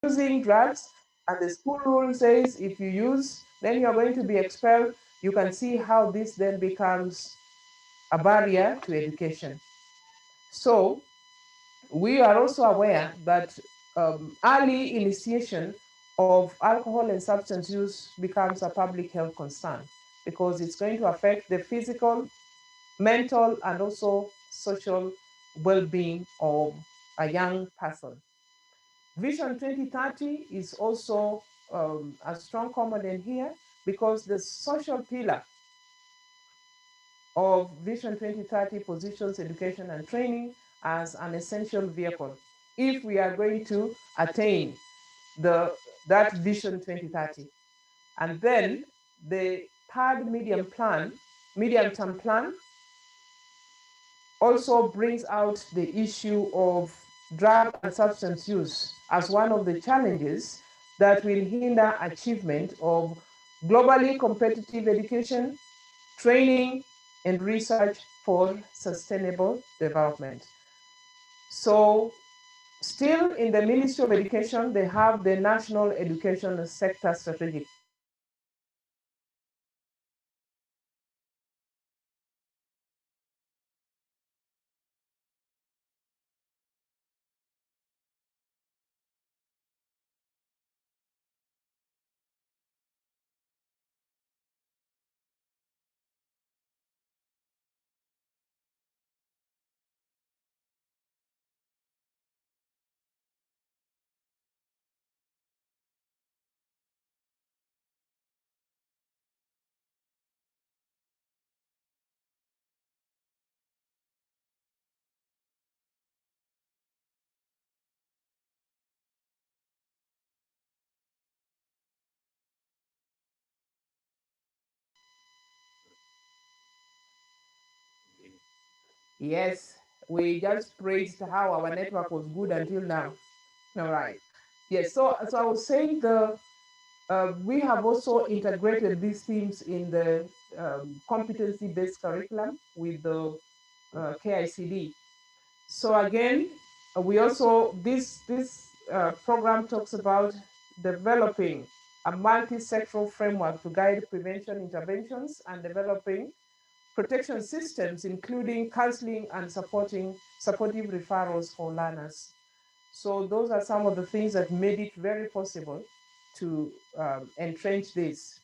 using drugs, and the school rule says if you use, then you are going to be expelled. You can see how this then becomes a barrier to education. So we are also aware that early initiation of alcohol and substance use becomes a public health concern because it's going to affect the physical, mental, and also social well-being of a young person. Vision 2030 is also a strong component here because the social pillar of Vision 2030 positions education and training as an essential vehicle if we are going to attain that Vision 2030. And then the third medium-term plan also brings out the issue of drug and substance use as one of the challenges that will hinder achievement of globally competitive education, training, and research for sustainable development. So still in the Ministry of Education, they have the National Education Sector Strategic Plan. And this strategic plan has Yes, we just praised how our network was good until now. All right. Yes, so I was saying we have also integrated these themes in the competency-based curriculum with the KICD. So again, we also, this program talks about developing a multisectoral framework to guide prevention interventions and developing protection systems, including counseling and supportive referrals for learners. So those are some of the things that made it very possible to entrench this.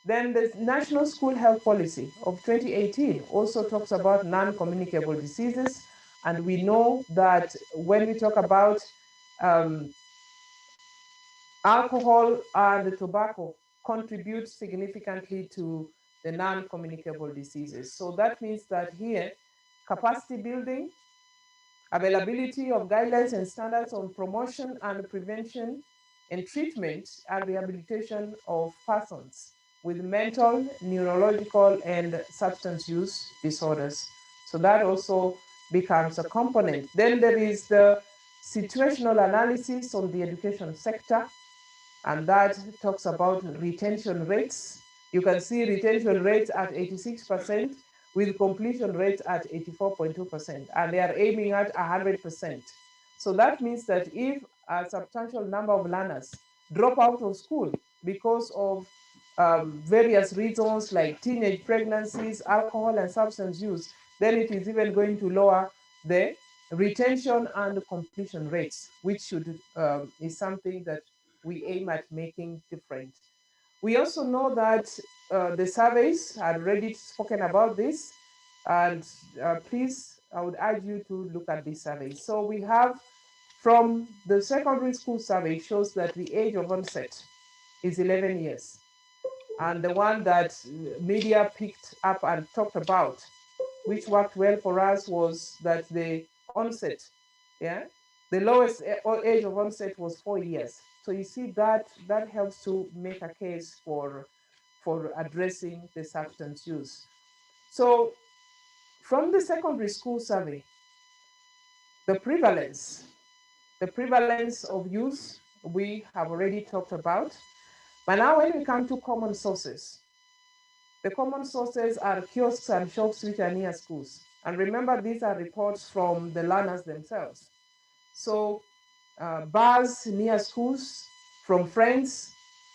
Then the National School Health Policy of 2018 also talks about non-communicable diseases. And we know that when we talk about um, alcohol and tobacco contribute significantly to the non-communicable diseases. So that means that here, capacity building, availability of guidelines and standards on promotion and prevention and treatment and rehabilitation of persons with mental, neurological, and substance use disorders. So that also becomes a component. Then there is the situational analysis on the education sector, and that talks about retention rates. You can see retention rates at 86% with completion rates at 84.2%, and they are aiming at 100%. So that means that if a substantial number of learners drop out of school because of various reasons like teenage pregnancies, alcohol, and substance use, then it is even going to lower the retention and completion rates, which should is something that we aim at making different. We also know that the surveys are already spoken about this, and please, I would urge you to look at these surveys. So we have from the secondary school survey shows that the age of onset is 11 years. And the one that media picked up and talked about, which worked well for us, was that the onset, yeah, the lowest age of onset was 4 years. So you see that helps to make a case for addressing the substance use. So from the secondary school survey, the prevalence, the prevalence of use we have already talked about. But now when we come to common sources, the common sources are kiosks and shops which are near schools. And remember, these are reports from the learners themselves. So bars near schools, from friends,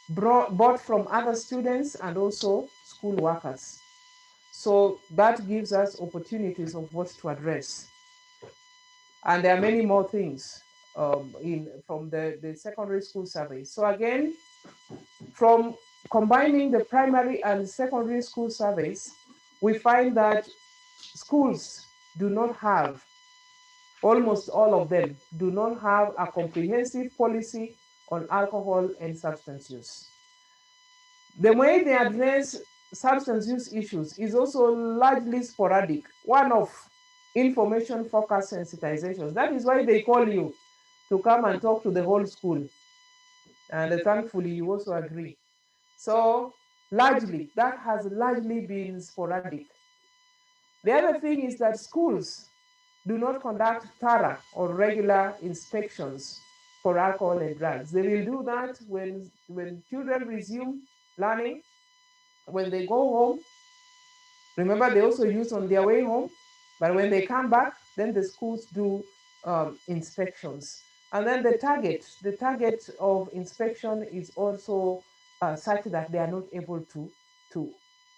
bought from other students, and also school workers. So that gives us opportunities of what to address. And there are many more things from the secondary school survey. So again, from combining the primary and secondary school surveys, we find that schools do not have, almost all of them, do not have a comprehensive policy on alcohol and substance use. The way they address substance use issues is also largely sporadic, one-off, information-focused sensitizations. That is why they call you to come and talk to the whole school. And thankfully, you also agree. So largely, that has largely been sporadic. The other thing is that schools do not conduct thorough or regular inspections for alcohol and drugs. They will do that when children resume learning, when they go home. Remember, they also use on their way home, but when they come back, then the schools do inspections. And then the target of inspection is also such that they are not able to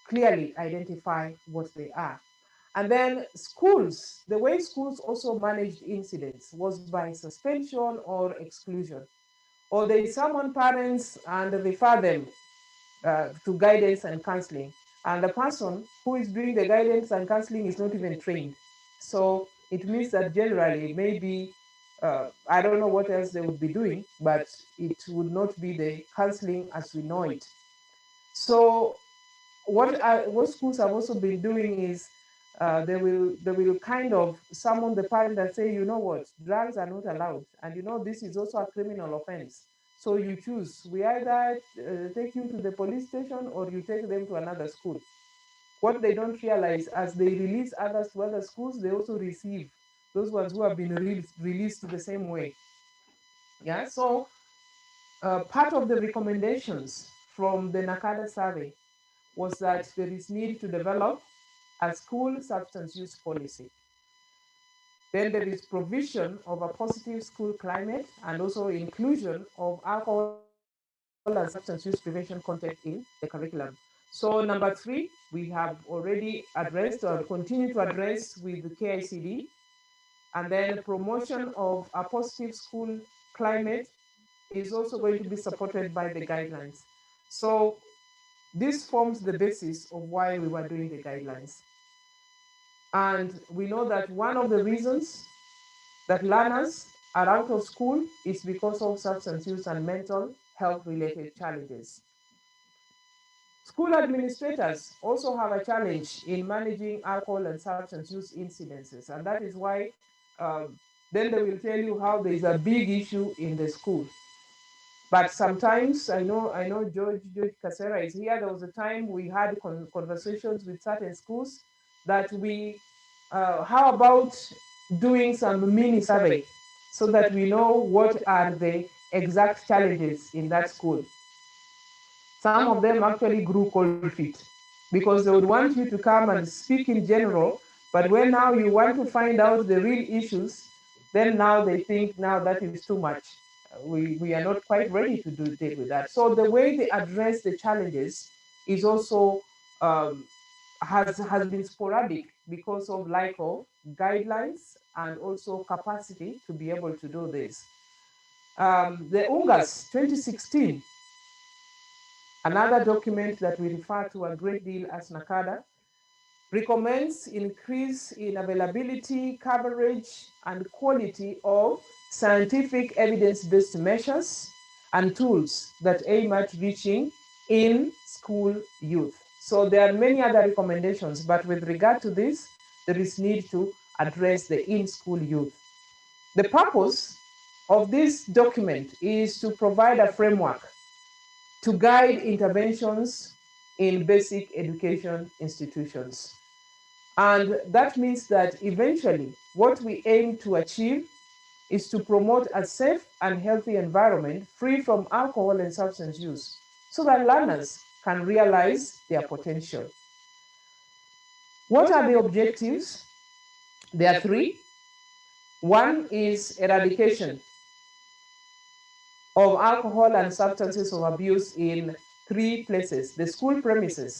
clearly identify what they are. And then schools, the way schools also managed incidents was by suspension or exclusion. Or they summon parents and refer them to guidance and counseling. And the person who is doing the guidance and counseling is not even trained. So it means that generally, maybe, I don't know what else they would be doing, but it would not be the counseling as we know it. So what schools have also been doing is they will kind of summon the parent and say, you know what, drugs are not allowed, and you know this is also a criminal offense. So you choose. We either take you to the police station or you take them to another school. What they don't realize, as they release others to other schools, they also receive those ones who have been released the same way. Yeah. So part of the recommendations from the Nakada survey was that there is need to develop a school substance use policy. Then there is provision of a positive school climate and also inclusion of alcohol and substance use prevention content in the curriculum. So number 3, we have already addressed or continue to address with the KICD, and then promotion of a positive school climate is also going to be supported by the guidelines. So this forms the basis of why we were doing the guidelines. And we know that one of the reasons that learners are out of school is because of substance use and mental health related challenges. School administrators also have a challenge in managing alcohol and substance use incidences, and that is why then they will tell you how there is a big issue in the school. But sometimes I know George Casera is here. There was a time we had conversations with certain schools that how about doing some mini survey so that we know what are the exact challenges in that school. Some of them actually grew cold feet because they would want you to come and speak in general, but when now you want to find out the real issues, then now they think now that is too much. We are not quite ready to deal with that. So the way they address the challenges is also um, has been sporadic because of lack of guidelines and also capacity to be able to do this. The UNGAS 2016, another document that we refer to a great deal as Nakada, recommends increase in availability, coverage, and quality of scientific evidence-based measures and tools that aim at reaching in school youth. So there are many other recommendations, but with regard to this, there is need to address the in-school youth. The purpose of this document is to provide a framework to guide interventions in basic education institutions. And that means that eventually what we aim to achieve is to promote a safe and healthy environment free from alcohol and substance use so that learners can realize their potential. What are the objectives? There are 3. One is eradication of alcohol and substances of abuse in 3 places: the school premises,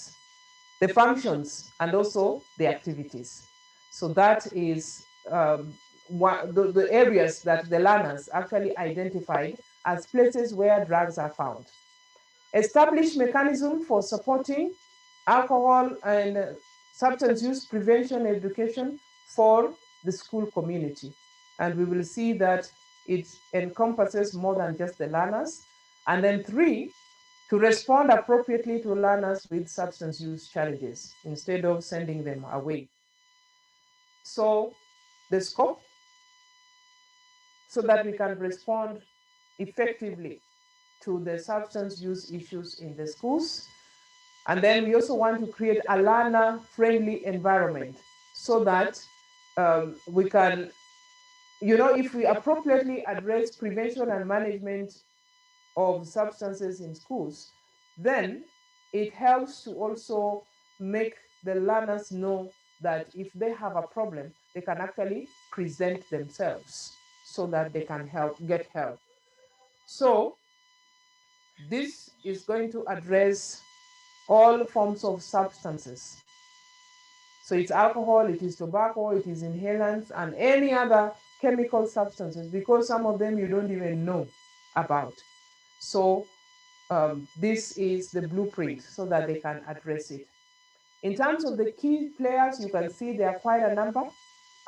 the functions, and also the activities. So that is the areas that the learners actually identified as places where drugs are found. Establish mechanism for supporting alcohol and substance use prevention education for the school community. And we will see that it encompasses more than just the learners. And then 3, to respond appropriately to learners with substance use challenges instead of sending them away. So the scope, so that we can respond effectively to the substance use issues in the schools. And then we also want to create a learner-friendly environment so that we can, if we appropriately address prevention and management of substances in schools, then it helps to also make the learners know that if they have a problem, they can actually present themselves so that they can get help. So this is going to address all forms of substances. So it's alcohol, it is tobacco, it is inhalants, and any other chemical substances, because some of them you don't even know about. So this is the blueprint so that they can address it. In terms of the key players, you can see there are quite a number,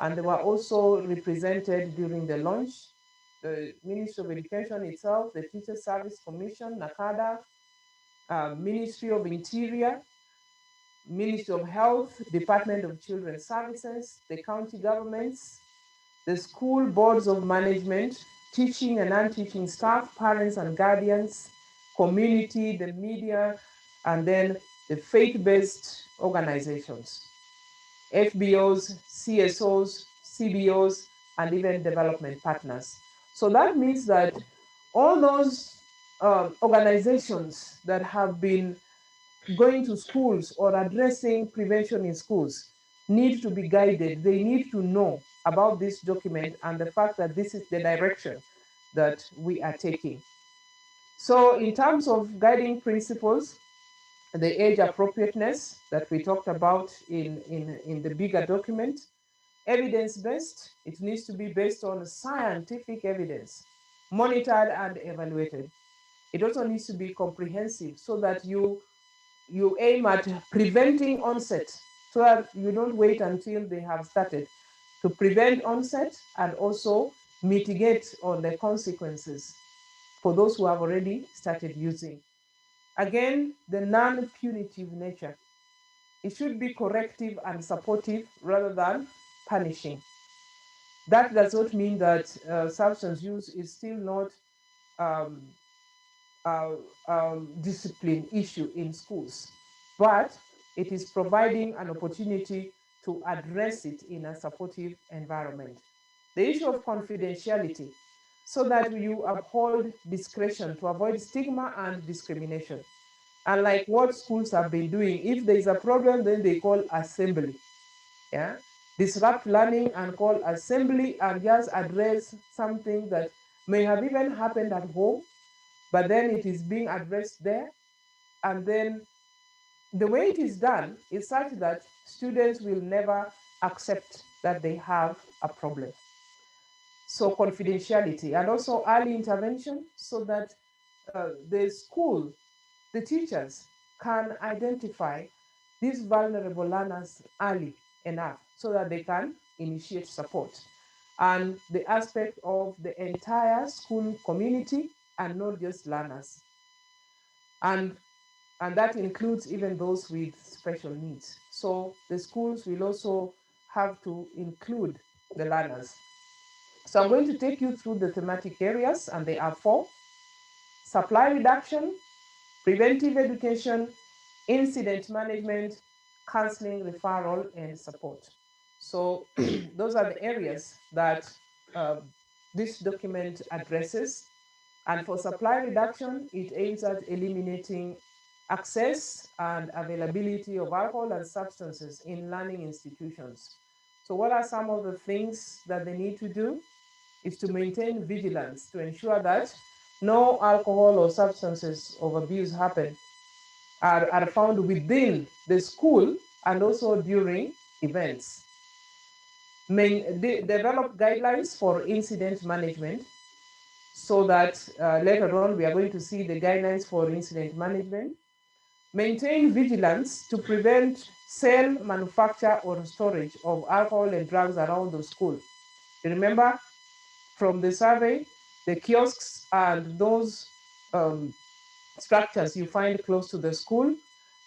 and they were also represented during the launch. The Ministry of Education itself, the Teacher Service Commission, Nakada, Ministry of Interior, Ministry of Health, Department of Children's Services, the county governments, the school boards of management, teaching and non-teaching staff, parents and guardians, community, the media, and then the faith-based organizations, FBOs, CSOs, CBOs, and even development partners. So that means that all those organizations that have been going to schools or addressing prevention in schools need to be guided. They need to know about this document and the fact that this is the direction that we are taking. So in terms of guiding principles, the age appropriateness that we talked about in the bigger document, evidence-based, it needs to be based on scientific evidence, monitored and evaluated. It also needs to be comprehensive so that you aim at preventing onset so that you don't wait until they have started, to prevent onset and also mitigate on the consequences for those who have already started using. Again, the non-punitive nature. It should be corrective and supportive rather than punishing. That does not mean that substance use is still not um, discipline issue in schools, but it is providing an opportunity to address it in a supportive environment. The issue of confidentiality, so that you uphold discretion to avoid stigma and discrimination. And like what schools have been doing, if there is a problem, then they call assembly. Yeah, disrupt learning and call assembly and just address something that may have even happened at home, but then it is being addressed there. And then the way it is done is such that students will never accept that they have a problem. So confidentiality and also early intervention so that the school, the teachers can identify these vulnerable learners early enough so that they can initiate support. And the aspect of the entire school community and not just learners. And that includes even those with special needs. So the schools will also have to include the learners. So I'm going to take you through the thematic areas, and they are 4: supply reduction, preventive education, incident management, counseling, referral, and support. So those are the areas that this document addresses. And for supply reduction, it aims at eliminating access and availability of alcohol and substances in learning institutions. So what are some of the things that they need to do? Is to maintain vigilance to ensure that no alcohol or substances of abuse happen are found within the school and also during events. Develop guidelines for incident management so that later on we are going to see the guidelines for incident management. Maintain vigilance to prevent sale, manufacture, or storage of alcohol and drugs around the school. Remember from the survey, the kiosks and those um, structures you find close to the school,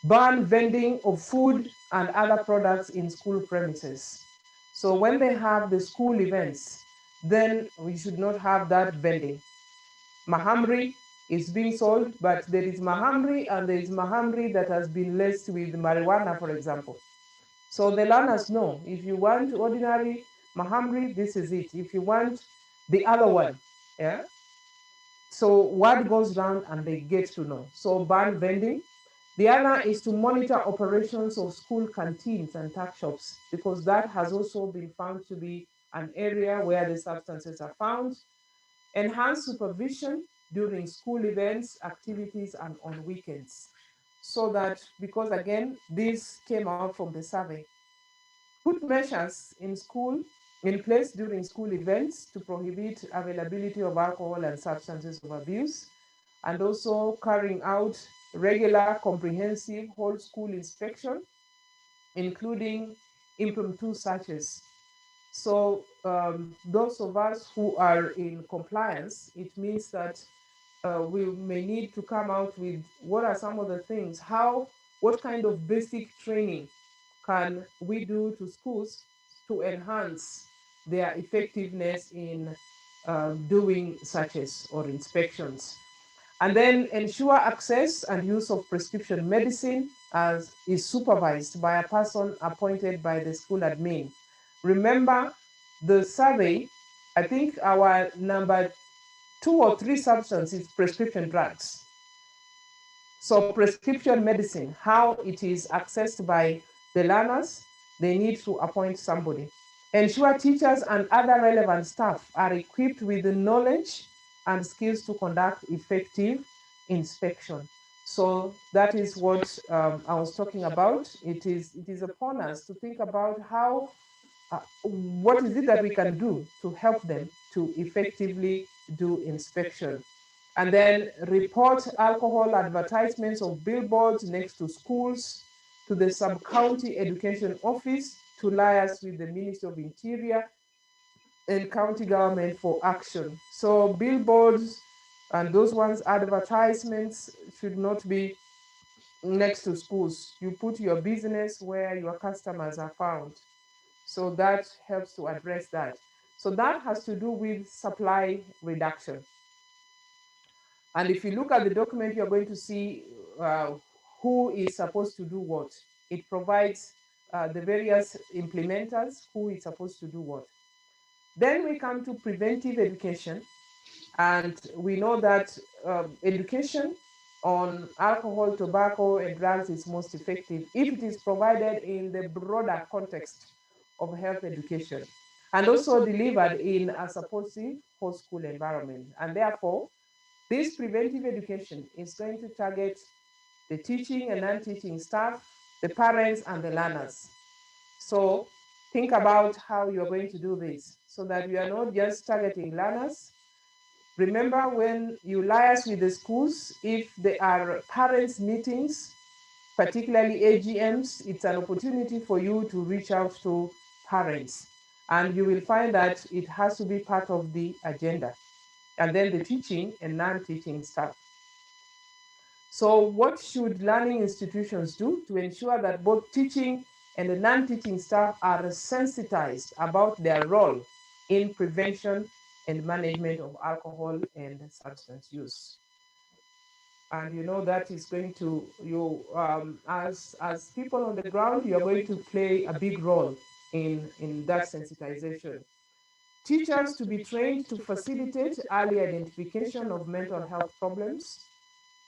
ban vending of food and other products in school premises. So when they have the school events, then we should not have that vending. Mahamri is being sold, but there is Mahamri and there is Mahamri that has been laced with marijuana, for example. So the learners know, if you want ordinary Mahamri, this is it. If you want the other one, yeah. So word goes round and they get to know. So ban vending. The other is to monitor operations of school canteens and tuck shops, because that has also been found to be an area where the substances are found. Enhance supervision during school events, activities, and on weekends. So that, because again, this came out from the survey, put measures in place during school events to prohibit availability of alcohol and substances of abuse, and also carrying out regular, comprehensive whole school inspection, including impromptu searches. So those of us who are in compliance, it means that we may need to come out with what are some of the things, what kind of basic training can we do to schools to enhance their effectiveness in doing searches or inspections. And then ensure access and use of prescription medicine as is supervised by a person appointed by the school admin. Remember the survey, I think our number 2 or 3 substance is prescription drugs. So prescription medicine, how it is accessed by the learners, they need to appoint somebody. Ensure teachers and other relevant staff are equipped with the knowledge and skills to conduct effective inspection. So that is what I was talking about. It is upon us to think about what is it that we can do to help them to effectively do inspection. And then report alcohol advertisements of billboards next to schools to the sub-county education office to liaise with the Ministry of Interior and county government for action. So billboards and those ones, advertisements should not be next to schools. You put your business where your customers are found. So that helps to address that. So that has to do with supply reduction. And if you look at the document, you're going to see who is supposed to do what. It provides the various implementers who is supposed to do what. Then we come to preventive education. And we know that education on alcohol, tobacco, and drugs is most effective if it is provided in the broader context of health education and also delivered in a supportive whole school environment. And therefore, this preventive education is going to target the teaching and non-teaching staff, the parents, and the learners. So think about how you're going to do this so that we are not just targeting learners. Remember, when you liaise with the schools, if there are parents' meetings, particularly AGMs, it's an opportunity for you to reach out to parents. And you will find that it has to be part of the agenda. And then the teaching and non-teaching staff. So what should learning institutions do to ensure that both teaching and the non-teaching staff are sensitized about their role in prevention and management of alcohol and substance use? And you know that is going to, as people on the ground, you're going to play a big role in that sensitization. Teachers to be trained to facilitate early identification of mental health problems.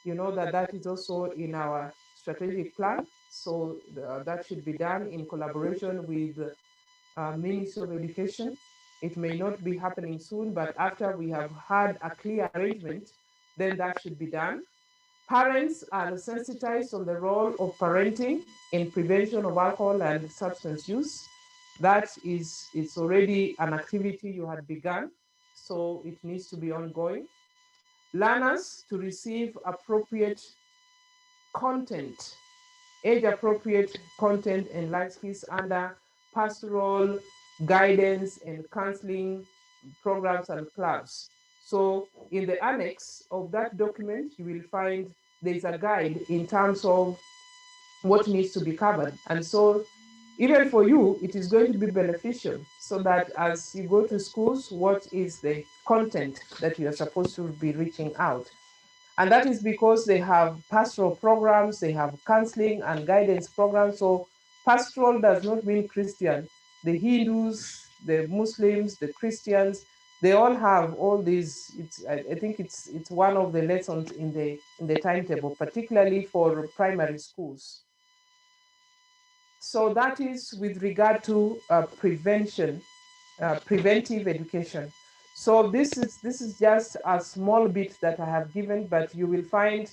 You know that that is also in our strategic plan. So that should be done in collaboration with Ministry of Education. It may not be happening soon, but after we have had a clear arrangement then that should be done. Parents are sensitized on the role of parenting in prevention of alcohol and substance use. That is, it's already an activity you had begun, so it needs to be ongoing. Learners to receive appropriate content, age-appropriate content and life skills under pastoral guidance and counseling programs and clubs. So in the annex of that document, you will find there's a guide in terms of what needs to be covered. And so even for you, it is going to be beneficial so that as you go to schools, what is the content that you are supposed to be reaching out? And that is because they have pastoral programs, they have counseling and guidance programs. So pastoral does not mean Christian. The Hindus, the Muslims, the Christians, they all have all these. I think it's one of the lessons in the timetable, particularly for primary schools. So that is with regard to prevention, preventive education. So this is just a small bit that I have given, but you will find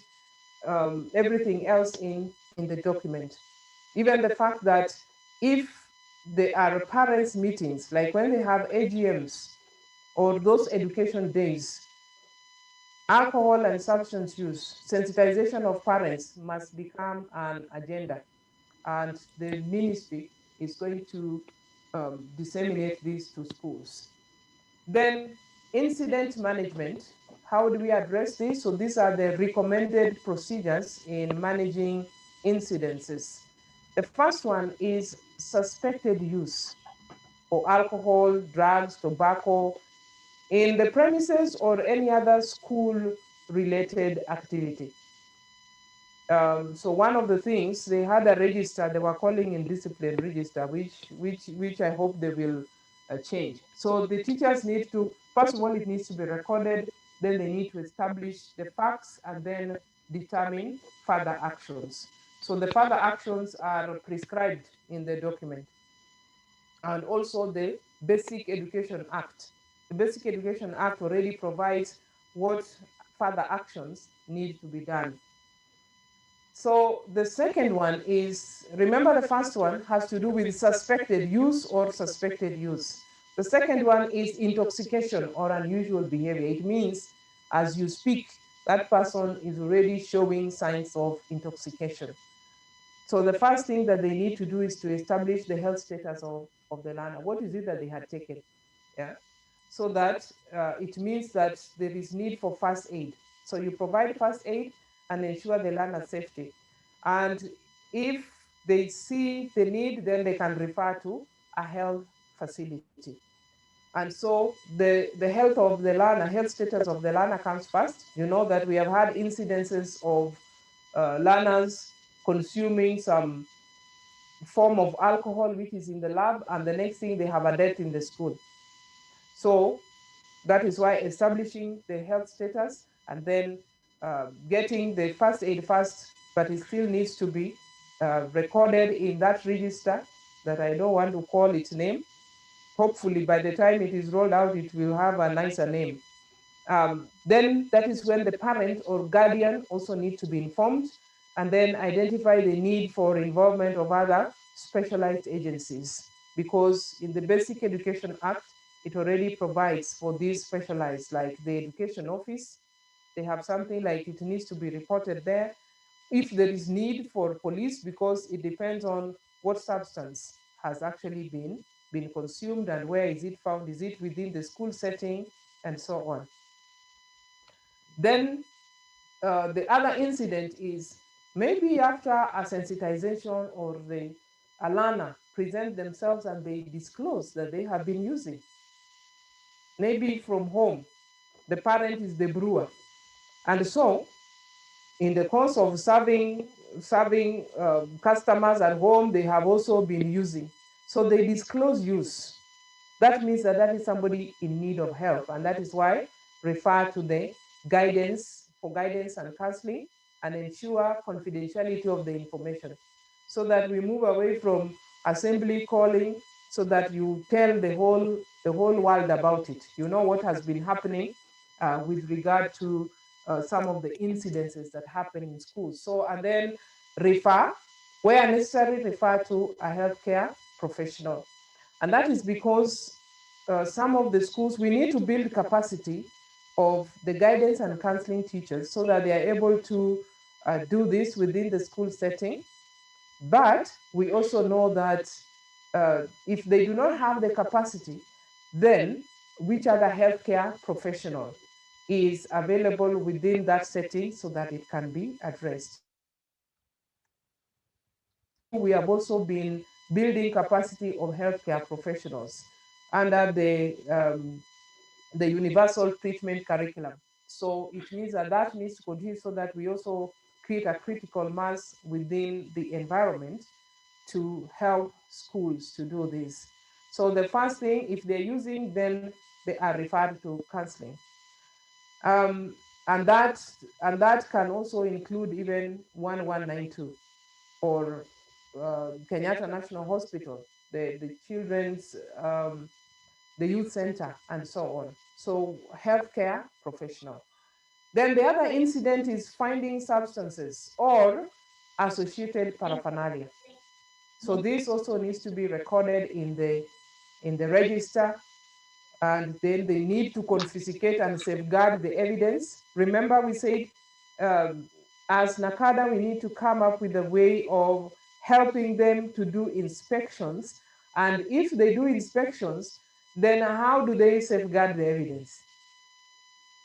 everything else in the document. Even the fact that if there are parents' meetings, like when they have AGMs or those education days, alcohol and substance use, sensitization of parents must become an agenda. And the ministry is going to disseminate this to schools. Then incident management, how do we address this? So these are the recommended procedures in managing incidences. The first one is suspected use for alcohol, drugs, tobacco in the premises or any other school related activity. So one of the things, they had a register they were calling in discipline register, which I hope they will change. So the teachers need to, first of all, it needs to be recorded, then they need to establish the facts and then determine further actions. So the further actions are prescribed in the document. And also the Basic Education Act. The Basic Education Act already provides what further actions need to be done. So the second one is, remember the first one has to do with suspected use or suspected use. The second one is intoxication or unusual behavior. It means as you speak, that person is already showing signs of intoxication. So the first thing that they need to do is to establish the health status of the learner. What is it that they had taken? Yeah. So that it means that there is need for first aid. So you provide first aid and ensure the learner's safety. And if they see the need, then they can refer to a health facility. And so the health of the learner, health status of the learner comes first. You know that we have had incidences of learners consuming some form of alcohol which is in the lab, and the next thing they have a death in the school. So that is why establishing the health status and then getting the first aid first, but it still needs to be recorded in that register that I don't want to call its name. Hopefully by the time it is rolled out, it will have a nicer name. Then that is when the parent or guardian also need to be informed and then identify the need for involvement of other specialized agencies. Because in the Basic Education Act, it already provides for these specialized, like the education office. They have something like it needs to be reported there. If there is need for police, because it depends on what substance has actually been consumed and where is it found, is it within the school setting, and so on. Then the other incident is maybe after a sensitization or a learner present themselves and they disclose that they have been using. Maybe from home, the parent is the brewer. And so in the course of serving customers at home, they have also been using. So they disclose use. That means that that is somebody in need of help. And that is why refer to the guidance for guidance and counseling and ensure confidentiality of the information so that we move away from assembly calling so that you tell the whole world about it. You know what has been happening with regard to some of the incidences that happen in schools. So, and then refer, where necessary, refer to a healthcare professional. And that is because some of the schools, we need to build capacity of the guidance and counseling teachers so that they are able to do this within the school setting. But we also know that if they do not have the capacity, then which other healthcare professional is available within that setting so that it can be addressed. So we have also been building capacity of healthcare professionals under the universal treatment curriculum. So it means that that needs to continue so that we also create a critical mass within the environment to help schools to do this. So the first thing, if they're using, then they are referred to counseling. Um, and that can also include even 1192 or Kenyatta National Hospital, the children's, the youth center, and so on. So healthcare professional. Then the other incident is finding substances or associated paraphernalia. So this also needs to be recorded in the register, and then they need to confiscate and safeguard the evidence. Remember, we said as Nakada, we need to come up with a way of helping them to do inspections. And if they do inspections, then how do they safeguard the evidence?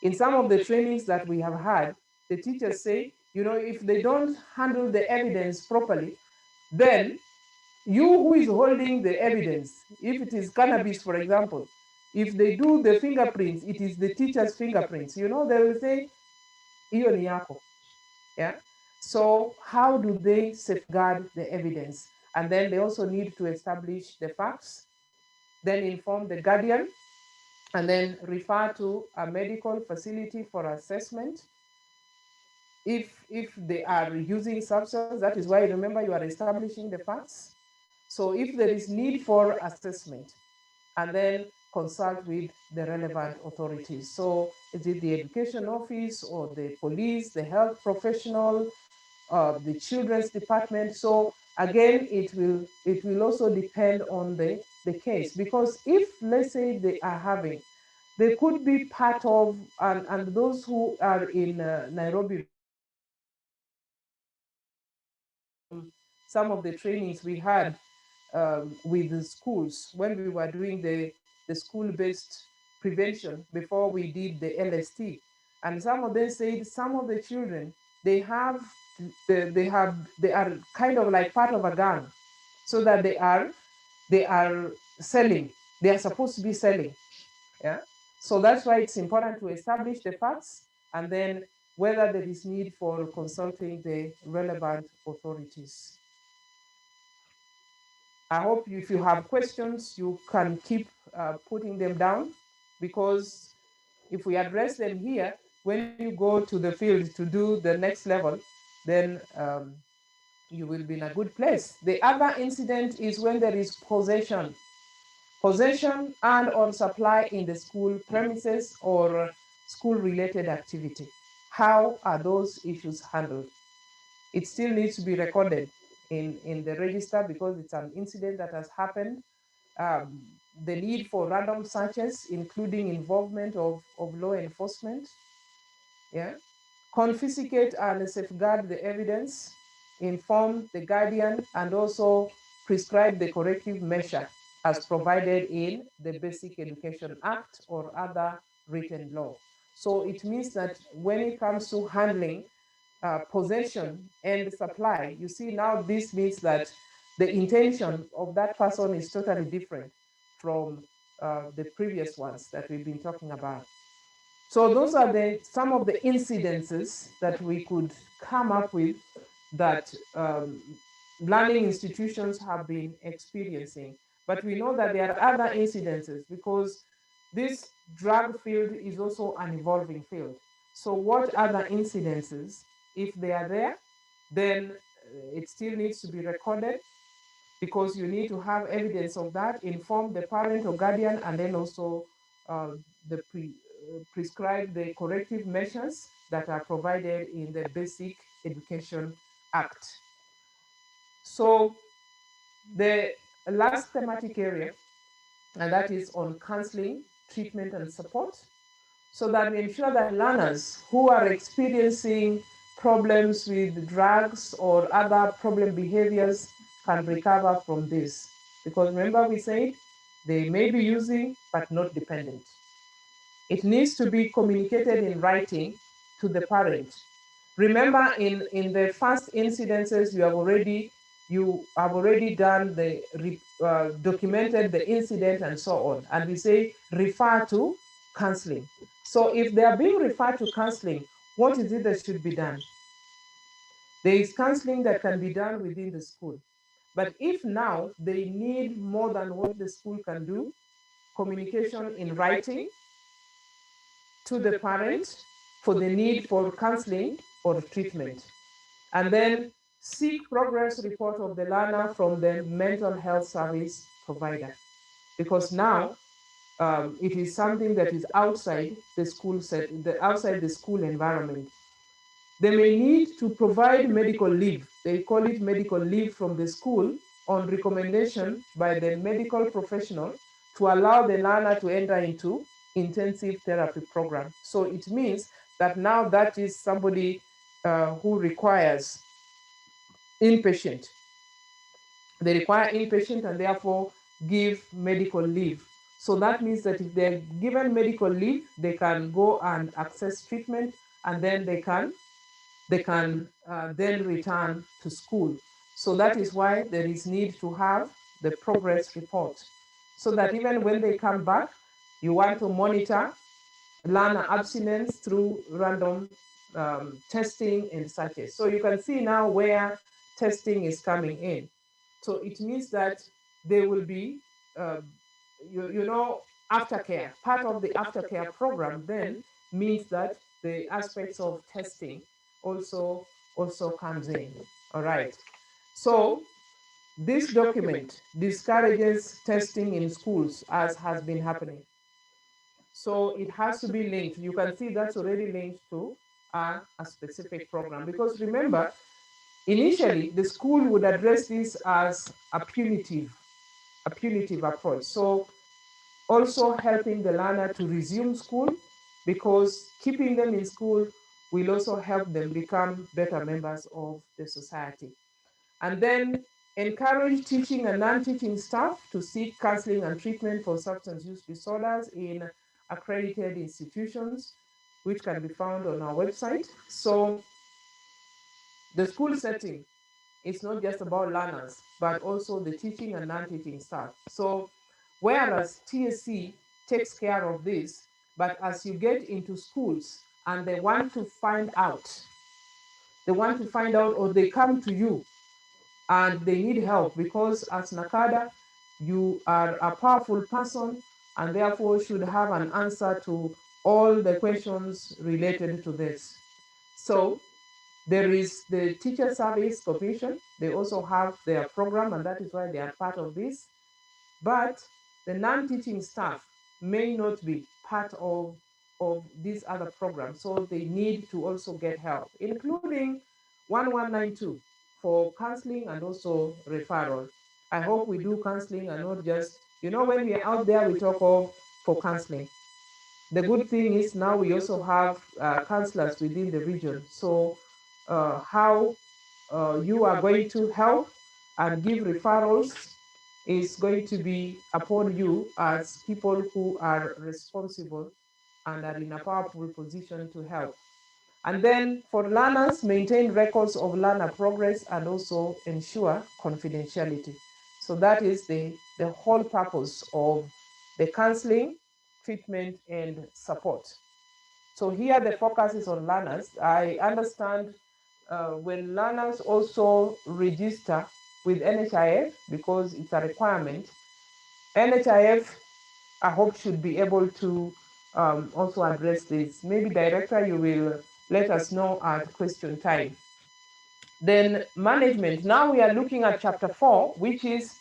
In some of the trainings that we have had, the teachers say, you know, if they don't handle the evidence properly, then you who is holding the evidence, if it is cannabis, for example, if they do the fingerprints, it is the teacher's fingerprints. You know, they will say, iyo ni yako. Yeah. So how do they safeguard the evidence? And then they also need to establish the facts, then inform the guardian, and then refer to a medical facility for assessment. If they are using substance, that is why, remember, you are establishing the facts. So if there is need for assessment, and then consult with the relevant authorities. So is it the education office or the police, the health professional, the children's department? So again, it will also depend on the case, because if, let's say, they are having, they could be part of, and those who are in Nairobi region will remember from some of the trainings we had with the schools when we were doing the school-based prevention before we did the LST. And some of them said some of the children, they have, they are kind of like part of a gang, so that they are selling. They are supposed to be selling. Yeah. So that's why it's important to establish the facts, and then whether there is need for consulting the relevant authorities. I hope if you have questions, you can keep putting them down, because if we address them here, when you go to the field to do the next level, then you will be in a good place. The other incident is when there is possession and or supply in the school premises or school-related activity. How are those issues handled? It still needs to be recorded in the register because it's an incident that has happened. Um, the need for random searches, including involvement of law enforcement. Yeah. Confiscate and safeguard the evidence, inform the guardian, and also prescribe the corrective measure as provided in the Basic Education Act or other written law. So it means that when it comes to handling possession and supply, you see, now this means that the intention of that person is totally different from the previous ones that we've been talking about. So those are some of the incidences that we could come up with that learning institutions have been experiencing. But we know that there are other incidences, because this drug field is also an evolving field. So what other incidences, if they are there, then it still needs to be recorded, because you need to have evidence of that, inform the parent or guardian, and then also uh, the prescribe the corrective measures that are provided in the Basic Education Act. So the last thematic area, and that is on counseling, treatment, and support, so that we ensure that learners who are experiencing problems with drugs or other problem behaviors can recover from this. Because remember we said they may be using but not dependent. It needs to be communicated in writing to the parent. Remember in the first incidences you have already done the documented the incident and so on, and we say refer to counseling. So if they are being referred to counseling, what is it that should be done? There is counseling that can be done within the school. But if now they need more than what the school can do, communication in writing to the parent for the need for counseling or treatment. And then seek progress report of the learner from the mental health service provider. Because now it is something that is outside the school outside the school environment. They may need to provide medical leave. They call it medical leave from the school on recommendation by the medical professional to allow the learner to enter into intensive therapy program. So it means that now that is somebody who requires inpatient. They require inpatient and therefore give medical leave. So that means that if they're given medical leave, they can go and access treatment, and then they can then return to school. So that is why there is need to have the progress report, so that even when they come back, you want to monitor learner abstinence through random testing and such. So you can see now where testing is coming in. So it means that there will be, uh, you know, aftercare. Part of the aftercare program then means that the aspects of testing also comes in. All right. So this document discourages testing in schools as has been happening. So it has to be linked. You can see that's already linked to a specific program. Because remember, initially the school would address this as a punitive approach. So also helping the learner to resume school, because keeping them in school will also help them become better members of the society. And then encourage teaching and non-teaching staff to seek counseling and treatment for substance use disorders in accredited institutions, which can be found on our website. So the school setting is not just about learners, but also the teaching and non-teaching staff. So whereas TSC takes care of this, but as you get into schools and they want to find out, or they come to you and they need help, because as Nakada, you are a powerful person and therefore should have an answer to all the questions related to this. So there is the Teacher Service Commission. They also have their program, and that is why they are part of this. But the non-teaching staff may not be part of these other programs, so they need to also get help, including 1192 for counseling and also referral. I hope we do counseling and not just, when we are out there, we talk of for counseling. The good thing is now we also have counselors within the region. So how you are going to help and give referrals is going to be upon you as people who are responsible and are in a powerful position to help. And then for learners, maintain records of learner progress and also ensure confidentiality. So that is the whole purpose of the counseling, treatment, and support. So here the focus is on learners. I understand when learners also register with NHIF, because it's a requirement, NHIF, I hope, should be able to also address this. Maybe Director, you will let us know at question time. Then management. Now we are looking at chapter 4, which is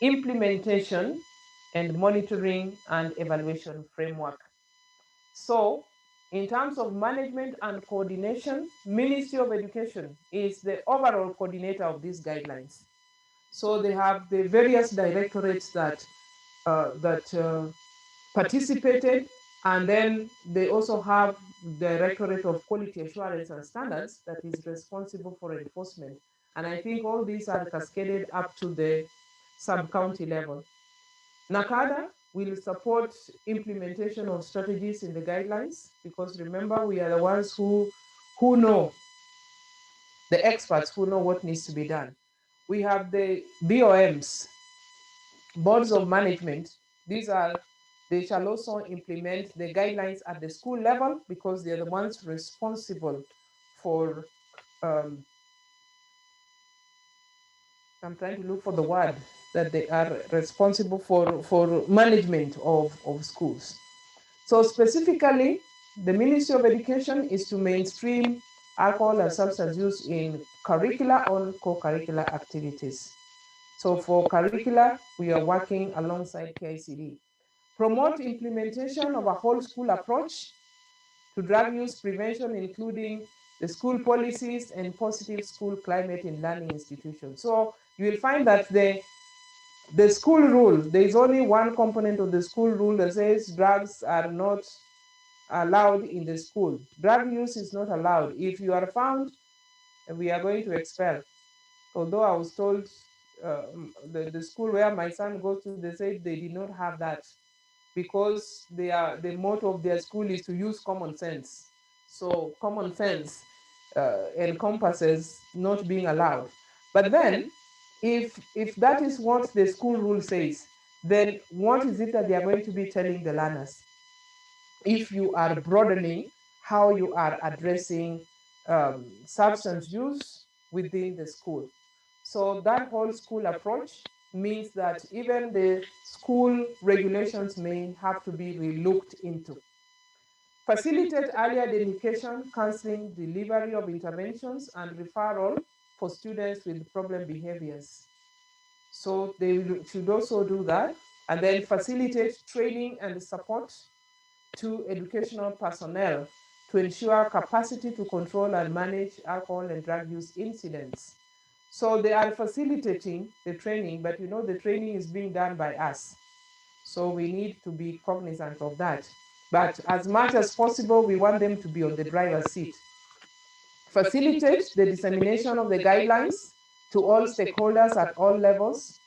implementation and monitoring and evaluation framework. So in terms of management and coordination, Ministry of Education is the overall coordinator of these guidelines. So they have the various directorates that participated, and then they also have Directorate of Quality Assurance and Standards that is responsible for enforcement. And I think all these are cascaded up to the sub-county level. Nacada will support implementation of strategies in the guidelines, because remember, we are the ones who know, the experts who know what needs to be done. We have the BOMs, boards of management. They shall also implement the guidelines at the school level, because they're the ones responsible for, I'm trying to look for the word, that they are responsible for management of schools. So specifically, the Ministry of Education is to mainstream alcohol and substance use in curricula or co-curricular activities. So for curricula, we are working alongside KICD. Promote implementation of a whole school approach to drug use prevention, including the school policies and positive school climate in learning institutions. So you will find that the school rule, there is only one component of the school rule that says drugs are not allowed in the school. Drug use is not allowed. If you are found, we are going to expel. Although I was told the school where my son goes to, they said they did not have that, because the motto of their school is to use common sense. So common sense encompasses not being allowed. But then, if that is what the school rule says, then what is it that they are going to be telling the learners? If you are broadening how you are addressing substance use within the school. So that whole school approach means that even the school regulations may have to be relooked into. Facilitate early identification, counseling, delivery of interventions, and referral for students with problem behaviors. So they should also do that. And then facilitate training and support to educational personnel to ensure capacity to control and manage alcohol and drug use incidents. So they are facilitating the training, but the training is being done by us. So we need to be cognizant of that. But as much as possible, we want them to be on the driver's seat. Facilitate the dissemination of the guidelines to all stakeholders at all levels.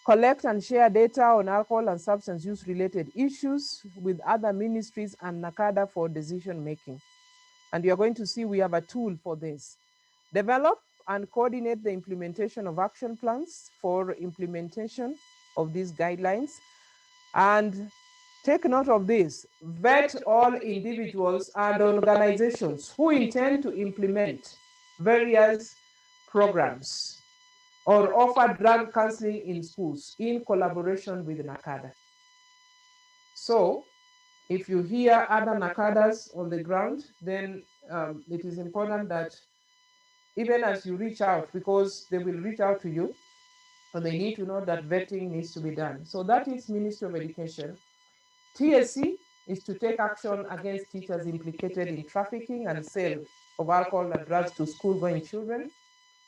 Collect and share data on alcohol and substance use related issues with other ministries and Nacada for decision making. And you're going to see we have a tool for this. Develop and coordinate the implementation of action plans for implementation of these guidelines. And take note of this: vet all individuals and organizations who intend to implement various programs or offer drug counseling in schools in collaboration with Nacada. So if you hear other Nacadas on the ground, then it is important that even as you reach out, because they will reach out to you, and they need to know that vetting needs to be done. So that is Ministry of Education. TSC is to take action against teachers implicated in trafficking and sale of alcohol and drugs to school-going children,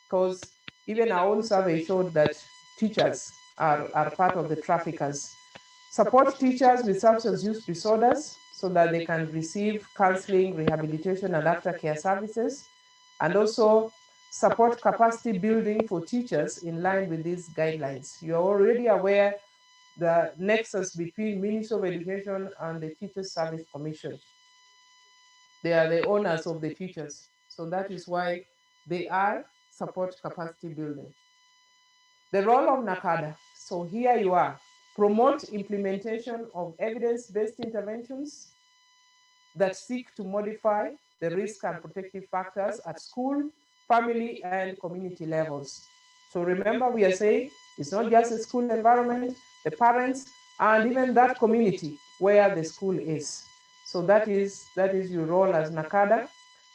because even our own survey showed that teachers are part of the traffickers. Support teachers with substance use disorders so that they can receive counseling, rehabilitation, and aftercare services, and also support capacity building for teachers in line with these guidelines. You're already aware the nexus between Ministry of Education and the Teachers Service Commission. They are the owners of the teachers. So that is why they are support capacity building. The role of Nacada. So here you are. Promote implementation of evidence-based interventions that seek to modify the risk and protective factors at school, family, and community levels. So remember, we are saying it's not just the school environment, the parents, and even that community where the school is. So that is your role as Nacada,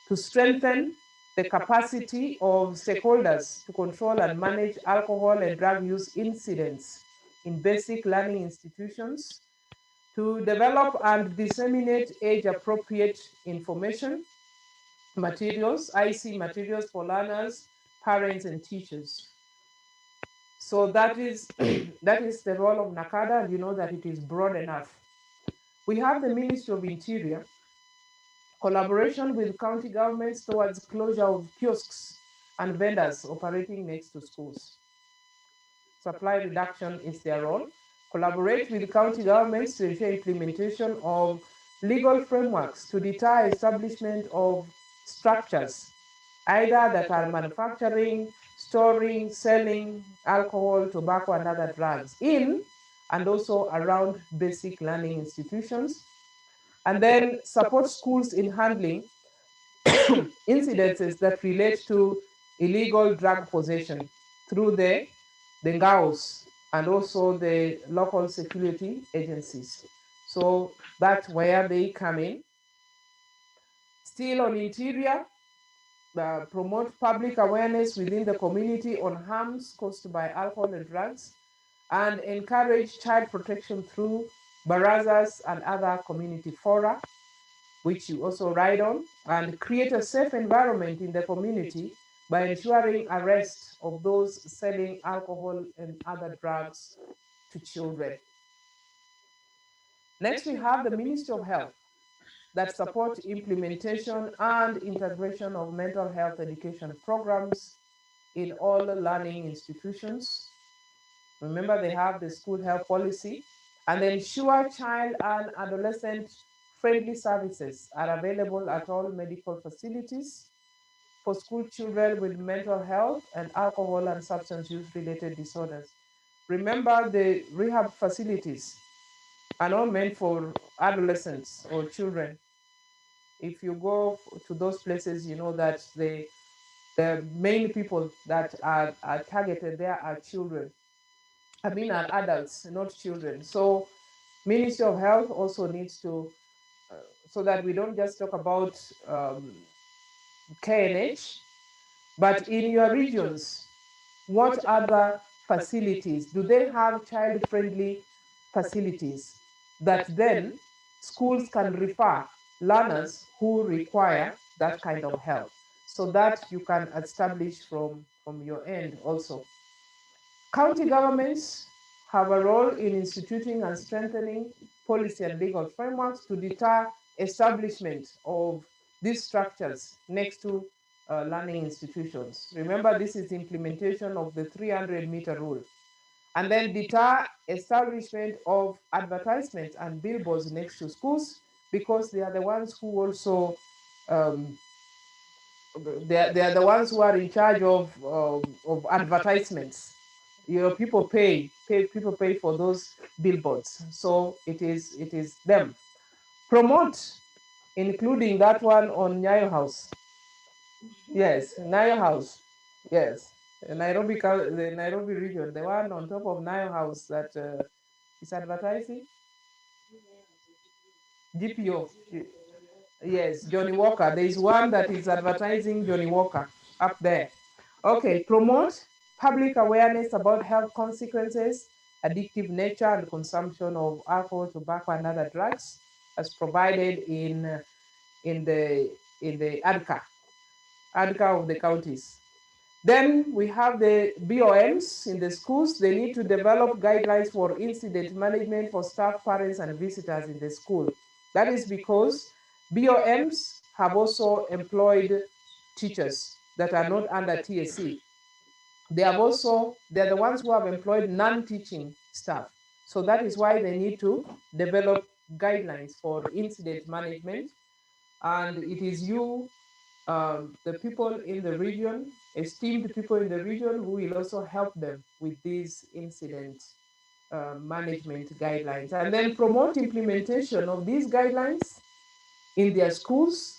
to strengthen the capacity of stakeholders to control and manage alcohol and drug use incidents in basic learning institutions, to develop and disseminate age-appropriate information, materials, IC materials for learners, parents, and teachers. So that is that is the role of Nakada, and you know that it is broad enough. We have the Ministry of Interior, collaboration with county governments towards closure of kiosks and vendors operating next to schools. Supply reduction is their role. Collaborate with county governments to ensure implementation of legal frameworks to deter establishment of structures, either that are manufacturing, storing, selling alcohol, tobacco, and other drugs in and also around basic learning institutions. And then support schools in handling incidences that relate to illegal drug possession through the NGAOs and also the local security agencies. So that's where they come in. Still on interior, promote public awareness within the community on harms caused by alcohol and drugs, and encourage child protection through barazas and other community fora, which you also ride on, and create a safe environment in the community by ensuring arrest of those selling alcohol and other drugs to children. Next, we have the Ministry of Health that support implementation and integration of mental health education programs in all learning institutions. Remember, they have the school health policy, and ensure child and adolescent friendly services are available at all medical facilities for school children with mental health and alcohol and substance use related disorders. Remember, the rehab facilities are not meant for adolescents or children. If you go to those places, you know that the main people that are targeted there are children. I mean, are adults, not children. So Ministry of Health also needs to, so that we don't just talk about KNH, but in your regions, what other facilities? Do they have child-friendly facilities that then schools can refer learners who require that kind of help? So that you can establish from your end also. County governments have a role in instituting and strengthening policy and legal frameworks to deter establishment of these structures next to learning institutions. Remember, this is implementation of the 300-meter rule. And then deter establishment of advertisements and billboards next to schools, because they are the ones who also um, they are the ones who are in charge of advertisements. You know, people pay for those billboards. So it is them. Promote, including that one on Nyayo House. Yes, Nyayo House. Yes, the Nairobi region, the one on top of Nyayo House that is advertising. GPO. Yes, Johnny Walker. There is one that is advertising Johnny Walker up there. Okay, promote public awareness about health consequences, addictive nature, and consumption of alcohol, tobacco, and other drugs, as provided in the ADCA of the counties. Then we have the BOMs in the schools. They need to develop guidelines for incident management for staff, parents, and visitors in the school. That is because BOMs have also employed teachers that are not under TSC. They're the ones who have employed non-teaching staff. So that is why they need to develop guidelines for incident management. And it is you, the people in the region, esteemed people in the region, who will also help them with these incident management guidelines. And then promote implementation of these guidelines in their schools.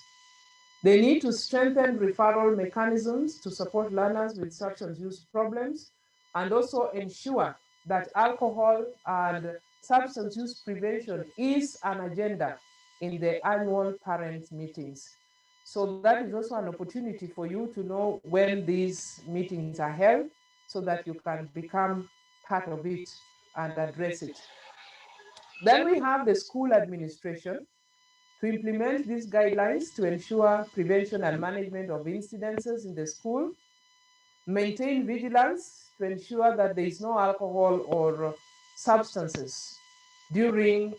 They need to strengthen referral mechanisms to support learners with substance use problems, and also ensure that alcohol and substance use prevention is an agenda in the annual parents' meetings. So that is also an opportunity for you to know when these meetings are held, so that you can become part of it and address it. Then we have the school administration to implement these guidelines to ensure prevention and management of incidences in the school, maintain vigilance to ensure that there is no alcohol or substances during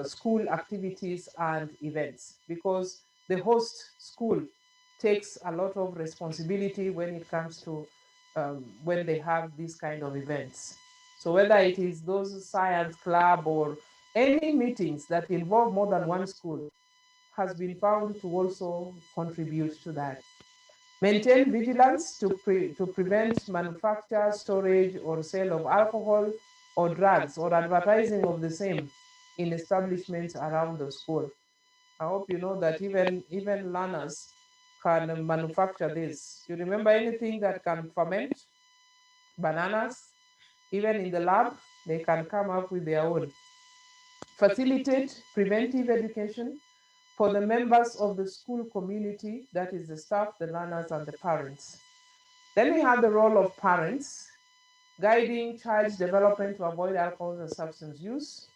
school activities and events, because the host school takes a lot of responsibility when it comes to when they have these kind of events. So whether it is those science club or any meetings that involve more than one school has been found to also contribute to that. Maintain vigilance to prevent manufacture, storage, or sale of alcohol or drugs or advertising of the same in establishments around the school. I hope you know that even learners can manufacture this. You remember anything that can ferment, bananas, even in the lab, they can come up with their own. Facilitate preventive education for the members of the school community, that is the staff, the learners, and the parents. Then we have the role of parents, guiding child's development to avoid alcohol and substance use,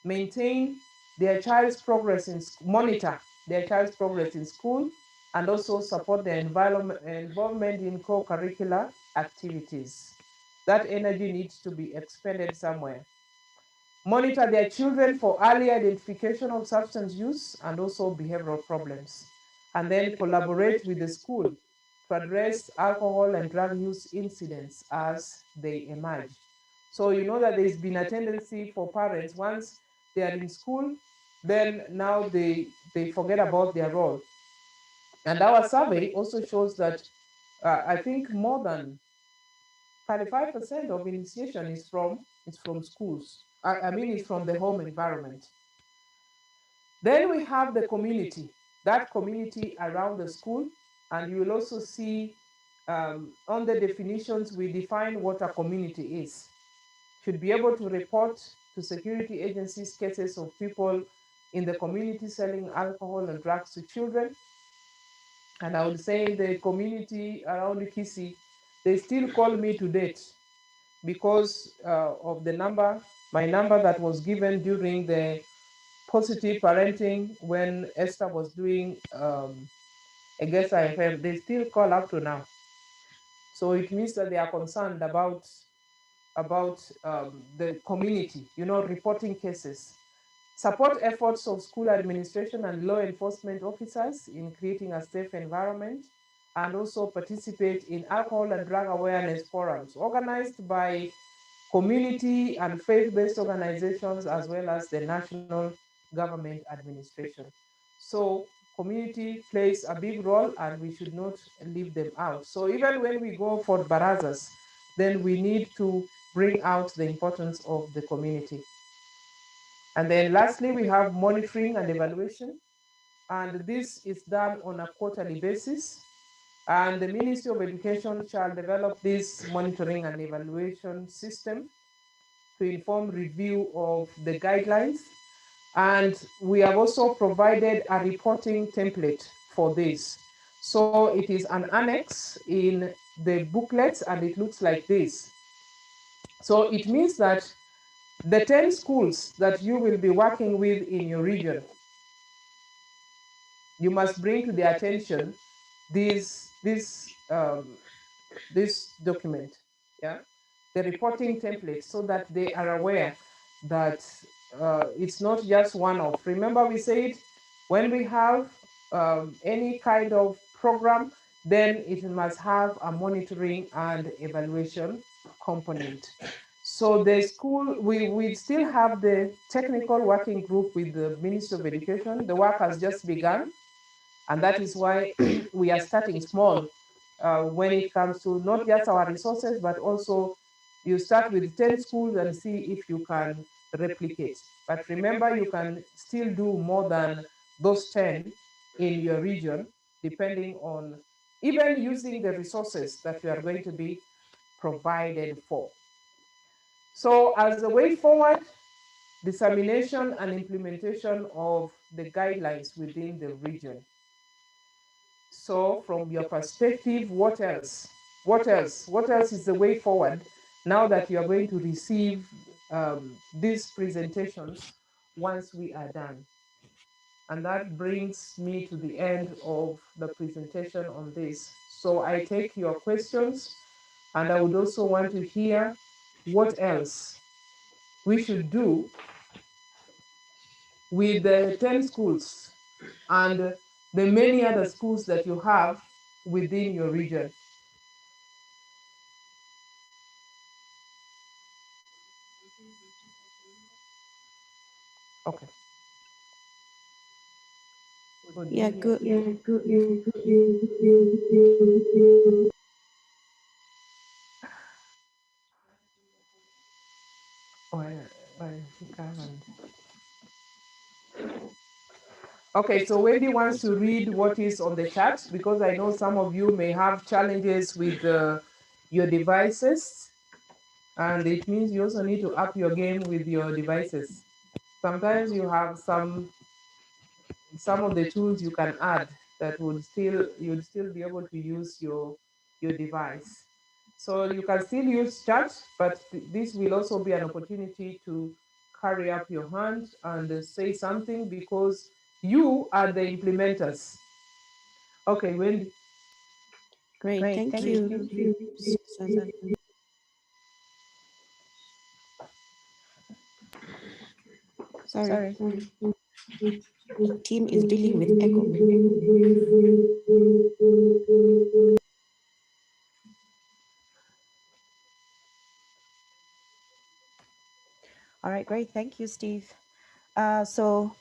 maintain their child's progress in monitor their child's progress in school, and also support their involvement in co-curricular activities. That energy needs to be expended somewhere. Monitor their children for early identification of substance use and also behavioral problems. And then collaborate with the school to address alcohol and drug use incidents as they emerge. So you know that there's been a tendency for parents, once they are in school, then now they forget about their role. And our survey also shows that I think more than 35% of initiation is from schools. I mean, it's from the home environment. Then we have the community, that community around the school, and you will also see on the definitions, we define what a community is. Should be able to report to security agencies cases of people in the community selling alcohol and drugs to children. And I would say the community around Kisi, they still call me to date because of the number, my number that was given during the positive parenting when Esther was doing I guess IFM, they still call up to now. So it means that they are concerned about the community, you know, reporting cases. Support efforts of school administration and law enforcement officers in creating a safe environment, and also participate in alcohol and drug awareness forums organized by community and faith-based organizations, as well as the national government administration. So community plays a big role and we should not leave them out. So even when we go for barazas, then we need to bring out the importance of the community. And then lastly, we have monitoring and evaluation. And this is done on a quarterly basis. And the Ministry of Education shall develop this monitoring and evaluation system to inform review of the guidelines. And we have also provided a reporting template for this. So it is an annex in the booklets and it looks like this. So it means that the 10 schools that you will be working with in your region, you must bring to their attention this document, yeah, the reporting template, so that they are aware that it's not just one-off. Remember, we said when we have any kind of program, then it must have a monitoring and evaluation component. So the school, we still have the technical working group with the Ministry of Education. The work has just begun. And that is why we are starting small when it comes to not just our resources, but also you start with 10 schools and see if you can replicate. But remember, you can still do more than those 10 in your region, depending on even using the resources that you are going to be provided for. So as a way forward, dissemination and implementation of the guidelines within the region. So from your perspective, what else? What else? What else is the way forward now that you are going to receive these presentations once we are done. And that brings me to the end of the presentation on this. So I take your questions, and I would also want to hear what else we should do with the 10 schools and the many other schools that you have within your region. Okay. Yeah, good. Okay, so Wendy wants to read what is on the chat, because I know some of you may have challenges with your devices, and it means you also need to up your game with your devices. Sometimes you have some of the tools you can add that would still you'd still be able to use your device. So you can still use chat, but this will also be an opportunity to carry up your hand and say something, because you are the implementers. Okay, Wendy. Great. Thank you, Susan. Sorry, team is dealing with echo. All right, great. Thank you, Steve. So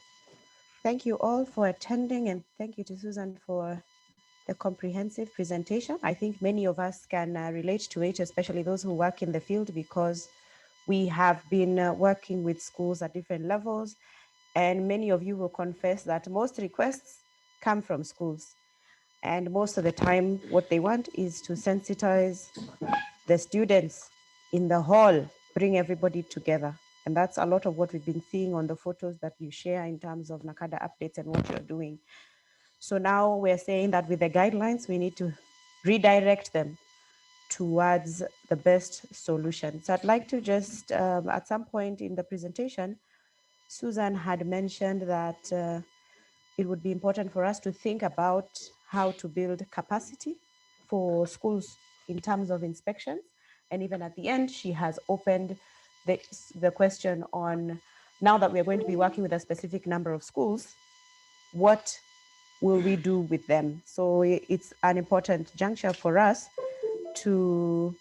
thank you all for attending, and thank you to Susan for the comprehensive presentation. I think many of us can relate to it, especially those who work in the field, because we have been working with schools at different levels, and many of you will confess that most requests come from schools. And most of the time, what they want is to sensitize the students in the hall, bring everybody together. And that's a lot of what we've been seeing on the photos that you share in terms of Nakada updates and what you're doing. So now we're saying that with the guidelines, we need to redirect them towards the best solution. So I'd like to just, at some point in the presentation, Susan had mentioned that it would be important for us to think about how to build capacity for schools in terms of inspections. And even at the end, she has opened the question on, now that we're going to be working with a specific number of schools, what will we do with them? So it's an important juncture for us to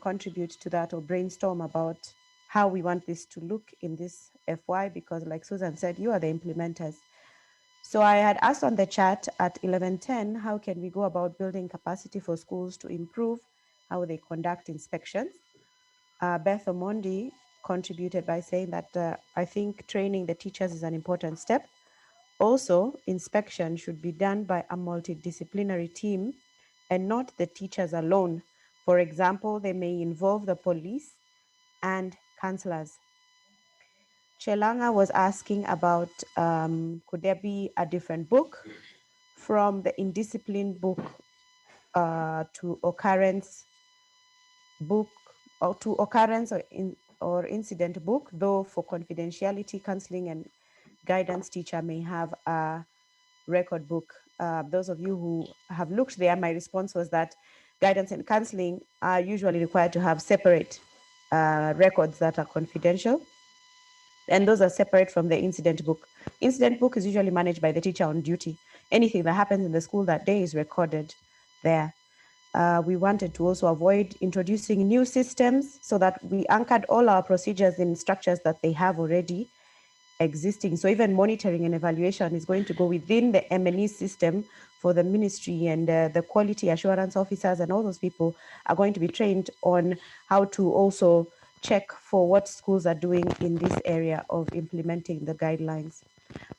contribute to that or brainstorm about how we want this to look in this FY, because like Susan said, you are the implementers. So I had asked on the chat at 11:10, how can we go about building capacity for schools to improve how they conduct inspections? Beth Omondi contributed by saying that I think training the teachers is an important step. Also, inspection should be done by a multidisciplinary team and not the teachers alone. For example, they may involve the police and counselors. Chelanga was asking about could there be a different book from the indiscipline book to occurrence book, or to occurrence or incident book, though for confidentiality, counseling and guidance teacher may have a record book. Those of you who have looked there, my response was that guidance and counseling are usually required to have separate records that are confidential, and those are separate from the incident book. Incident book is usually managed by the teacher on duty. Anything that happens in the school that day is recorded there. We wanted to also avoid introducing new systems, so that we anchored all our procedures in structures that they have already existing. So even monitoring and evaluation is going to go within the M&E system for the ministry, and the quality assurance officers and all those people are going to be trained on how to also check for what schools are doing in this area of implementing the guidelines.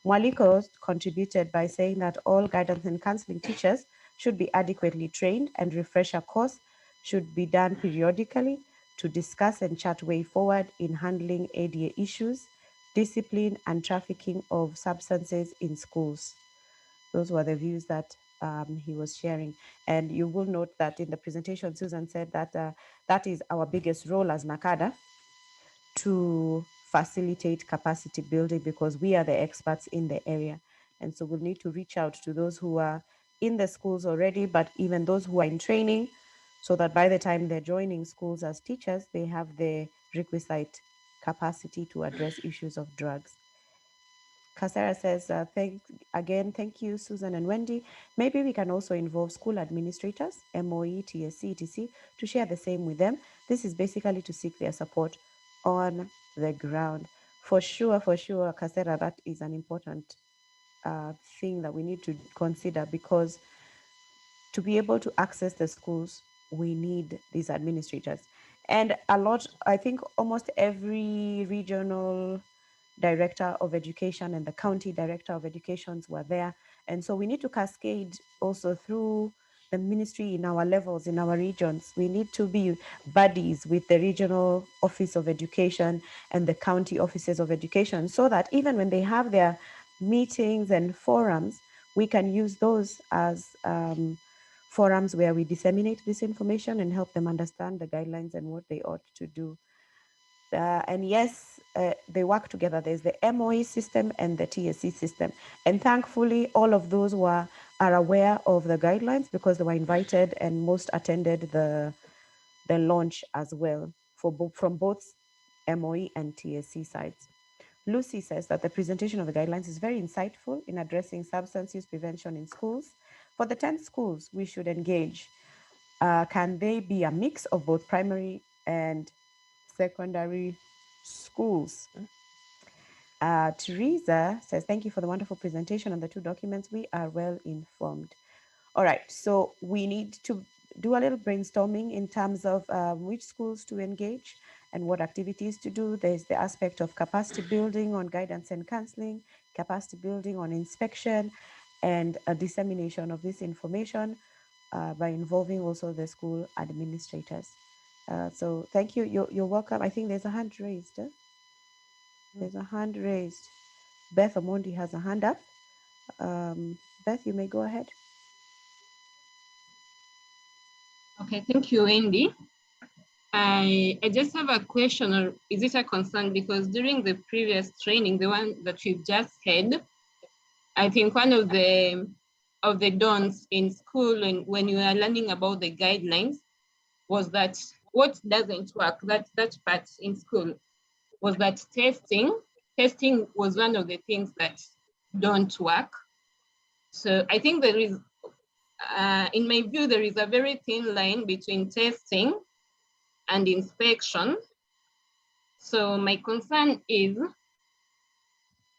Mwaliko contributed by saying that all guidance and counseling teachers should be adequately trained, and refresher course should be done periodically to discuss and chart way forward in handling ADA issues, discipline, and trafficking of substances in schools. Those were the views that he was sharing. And you will note that in the presentation, Susan said that that is our biggest role as Nakada, to facilitate capacity building because we are the experts in the area. And so we'll need to reach out to those who are in the schools already, but even those who are in training, so that by the time they're joining schools as teachers, they have the requisite capacity to address issues of drugs. Casera says, thank you, Susan and Wendy. Maybe we can also involve school administrators, MOE, TSC, etc., to share the same with them. This is basically to seek their support on the ground. For sure, Casera, that is an important thing that we need to consider, because to be able to access the schools, we need these administrators. And a lot, I think almost every regional director of education and the county director of educations were there. And so we need to cascade also through the ministry in our levels, in our regions. We need to be buddies with the regional office of education and the county offices of education, so that even when they have their meetings and forums, we can use those as forums where we disseminate this information and help them understand the guidelines and what they ought to do. And yes, they work together. There's the MOE system and the TSC system. And thankfully, all of those are aware of the guidelines because they were invited and most attended the launch as well from both MOE and TSC sides. Lucy says that the presentation of the guidelines is very insightful in addressing substance use prevention in schools. For the 10 schools we should engage, can they be a mix of both primary and secondary schools? Teresa says, thank you for the wonderful presentation on the two documents. We are well informed. All right, so we need to do a little brainstorming in terms of which schools to engage and what activities to do. There's the aspect of capacity building on guidance and counseling, capacity building on inspection, and a dissemination of this information by involving also the school administrators. So thank you. You're welcome. I think there's a hand raised. There's a hand raised. Beth Omondi has a hand up. Beth, you may go ahead. Okay, thank you, Wendy. I just have a question, or is it a concern? Because during the previous training, the one that we've just had, I think one of the dons in school and when you are learning about the guidelines was that what doesn't work, that part in school, was that testing was one of the things that don't work. So I think there is, in my view, there is a very thin line between testing and inspection. So my concern is,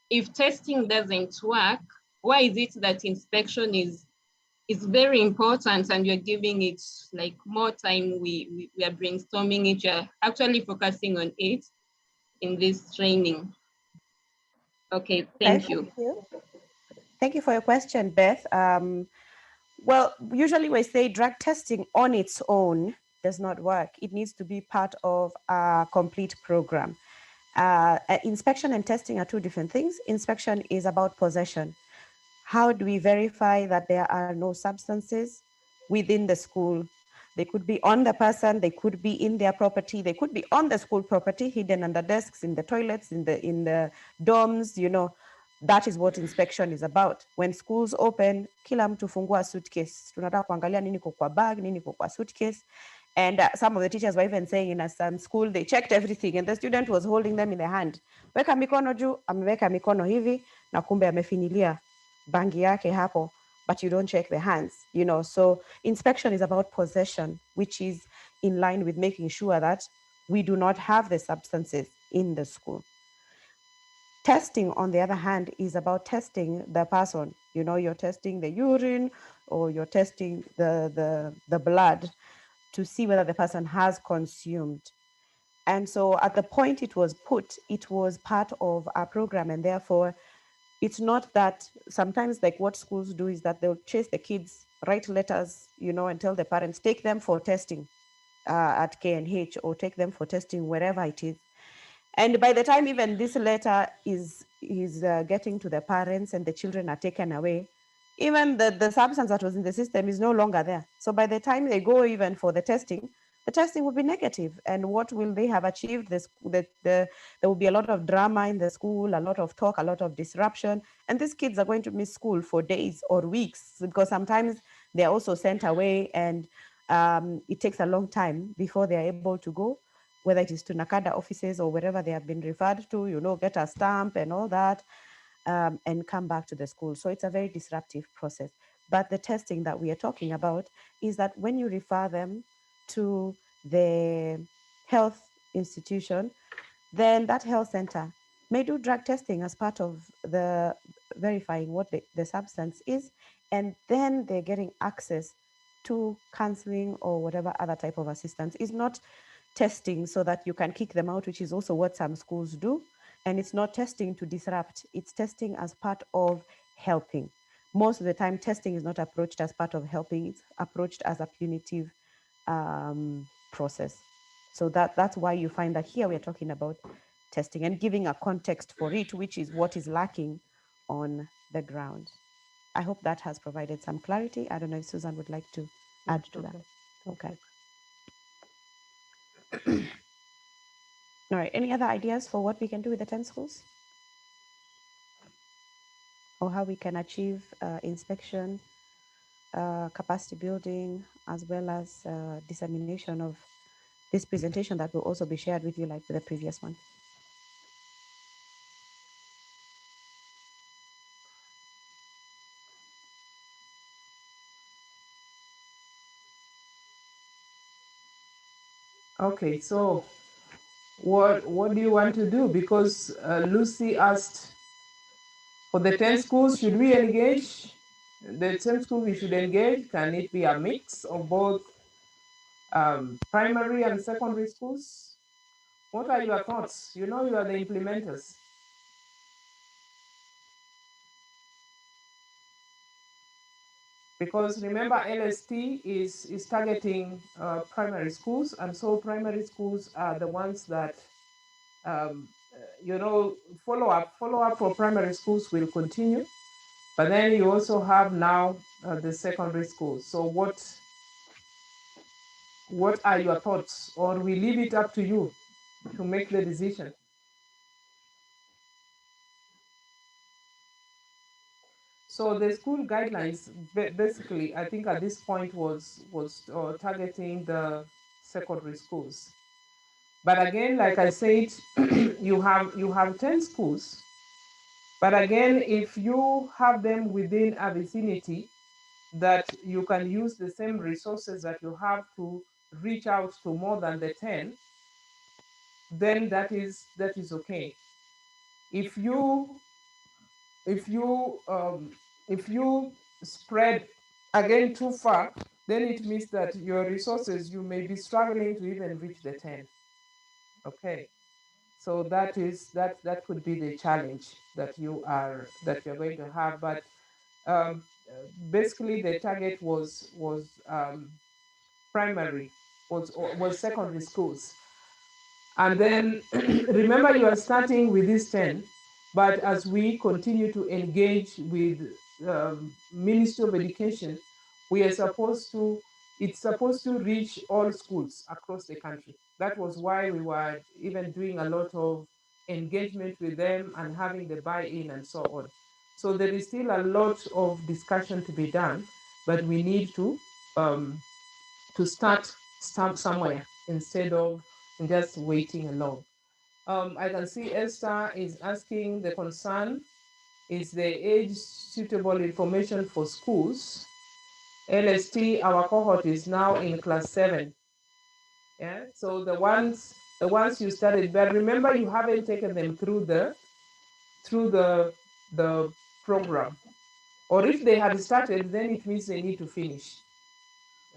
if testing doesn't work, why is it that inspection is very important and you're giving it like more time? We are brainstorming it, you're actually focusing on it in this training. Okay, thank you. Thank you for your question, Beth. Well, usually we say drug testing on its own does not work. It needs to be part of a complete program. Inspection and testing are two different things. Inspection is about possession. How do we verify that there are no substances within the school? They could be on the person, they could be in their property, they could be on the school property, hidden under desks, in the toilets, in the dorms, you know. That is what inspection is about. When schools open, kila mtu fungua suitcase. Tunataka kuangalia nini kwa bag, nini kwa suitcase. And some of the teachers were even saying in some school, they checked everything and the student was holding them in the hand. Weka mikono juu, ameweka mikono hivi, na kumbe amefinilia bangi yake hapo, but you don't check the hands, you know. So inspection is about possession, which is in line with making sure that we do not have the substances in the school. Testing, on the other hand, is about testing the person. You know, you're testing the urine or you're testing the blood to see whether the person has consumed. And so at the point it was put, it was part of our program, and therefore it's not that sometimes like what schools do is that they'll chase the kids, write letters, you know, and tell the parents, take them for testing at KNH or take them for testing wherever it is. And by the time even this letter is getting to the parents and the children are taken away, even the substance that was in the system is no longer there. So by the time they go even for the testing, the testing will be negative. And what will they have achieved? There will be a lot of drama in the school, a lot of talk, a lot of disruption. And these kids are going to miss school for days or weeks, because sometimes they're also sent away, and it takes a long time before they're able to go, whether it is to Nakada offices or wherever they have been referred to, get a stamp and all that, and come back to the school. So it's a very disruptive process. But the testing that we are talking about is that when you refer them to the health institution, then that health center may do drug testing as part of the verifying what the substance is, and then they're getting access to counseling or whatever other type of assistance. It's not testing so that you can kick them out, which is also what some schools do. And it's not testing to disrupt, it's testing as part of helping. Most of the time, testing is not approached as part of helping, it's approached as a punitive process. So that's why you find that here we are talking about testing and giving a context for it, which is what is lacking on the ground. I hope that has provided some clarity. I don't know if Susan would like to add to that. Okay. All right. Any other ideas for what we can do with the 10 schools? Or how we can achieve inspection, capacity building, as well as dissemination of this presentation that will also be shared with you like the previous one? Okay, so what do you want to do? Because Lucy asked for the 10 schools, should we engage? The 10 schools we should engage, can it be a mix of both primary and secondary schools? What are your thoughts? You know, you are the implementers. Because remember, LST is targeting primary schools, and so primary schools are the ones that, follow-up for primary schools will continue, but then you also have now the secondary schools. So what are your thoughts? Or we leave it up to you to make the decision. So the school guidelines, basically, I think at this point was targeting the secondary schools. But again, like I said, you have 10 schools. But again, if you have them within a vicinity that you can use the same resources that you have to reach out to more than the 10, then that is okay. If you spread again too far, then it means that your resources, you may be struggling to even reach the 10. Okay, so that could be the challenge that you're going to have. But basically, the target was primary, was secondary schools. And then remember, you are starting with these 10, but as we continue to engage with Ministry of Education, it's supposed to reach all schools across the country. That was why we were even doing a lot of engagement with them and having the buy-in and so on. So there is still a lot of discussion to be done, but we need to start somewhere instead of just waiting along. I can see Esther is asking, the concern is the age suitable information for schools. LST, our cohort is now in class 7. Yeah, so the ones you started, but remember, you haven't taken them through the program. Or if they had started, then it means they need to finish.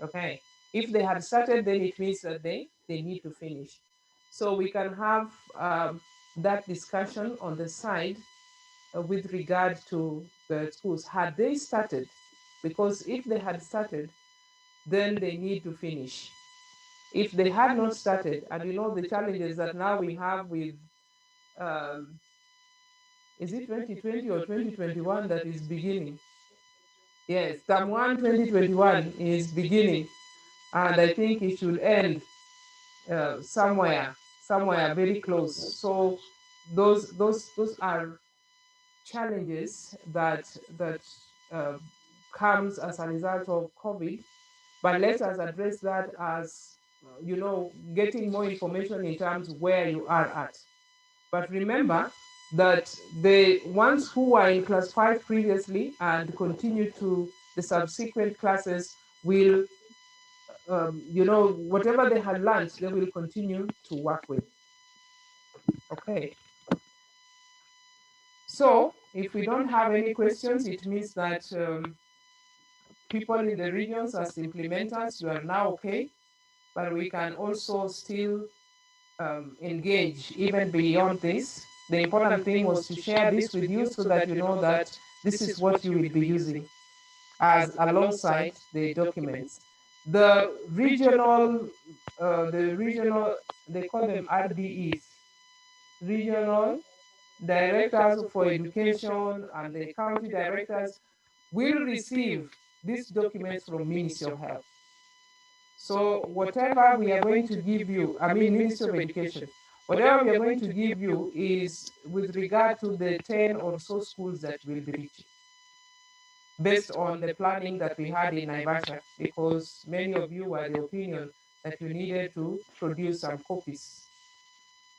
Okay, if they had started, then it means that they need to finish. So we can have that discussion on the side with regard to the schools. Had they started? Because if they had started, then they need to finish. If they had not started, and you know the challenges that now we have with, is it 2020 or 2021 that is beginning? Yes, term 1 2021 is beginning, and I think it should end somewhere very close. So those are challenges that uh, comes as a result of COVID. But let us address that as getting more information in terms where you are at. But remember that the ones who were in class 5 previously and continue to the subsequent classes will, whatever they had learned, they will continue to work with. Okay. So if we don't have any questions, it means that people in the regions as implementers, you are now okay, but we can also still engage even beyond this. The important thing was to share this with you so that you know that this is what you will be using as alongside the documents. The regional, they call them RDEs, regional directors for education, and the county directors will receive these documents from Ministry of Health. So whatever we are going to give you, I mean Ministry of Education, whatever we are going to give you is with regard to the 10 or so schools that will be reaching, based on the planning that we had in Naivasha, because many of you were the opinion that you needed to produce some copies.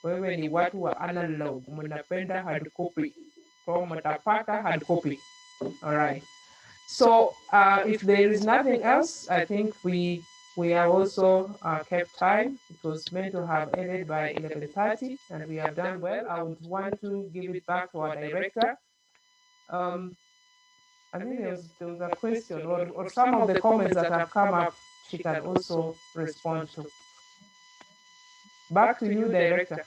Wewe ni watu wa analog, mnapenda hard copy, kwa mtapata hard copy. All right. So if there is nothing else, I think we are also kept time. It was meant to have ended by 11:30, and we have done well. I would want to give it back to our director. I think there was a question or some of the comments that have come up, she can also respond to. Back to you, director.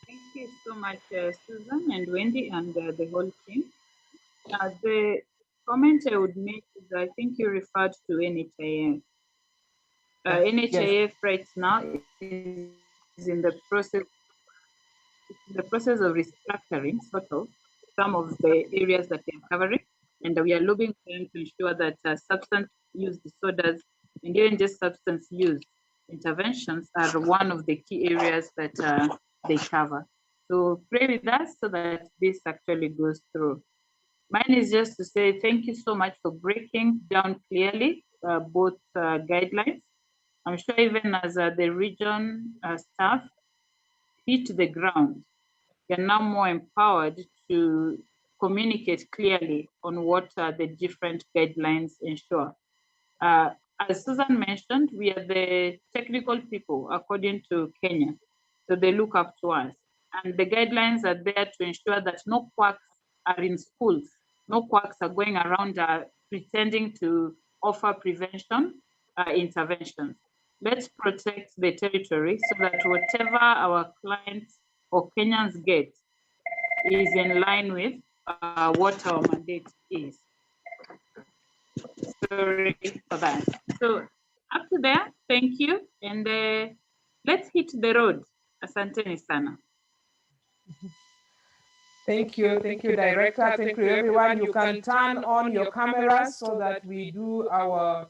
Thank you so much, Susan and Wendy and the whole team. The comment I would make is I think you referred to NHIF. NHIF right now is in the process of restructuring, sort of, some of the areas that they are covering. And we are lobbying for them to ensure that substance use disorders and even just substance use interventions are one of the key areas that they cover. So pray with us so that this actually goes through. Mine is just to say thank you so much for breaking down clearly both guidelines. I'm sure even as the region staff hit the ground, you're now more empowered to communicate clearly on what the different guidelines ensure. As Susan mentioned, we are the technical people according to Kenya, so they look up to us. And the guidelines are there to ensure that no quacks are in schools, no quacks are going around pretending to offer prevention interventions. Let's protect the territory so that whatever our clients or Kenyans get is in line with what our mandate is. Sorry for that. So up to there, thank you. And let's hit the road. Asanteni sana. Thank you, Director. Thank you, everyone. You can turn on your cameras so that we do our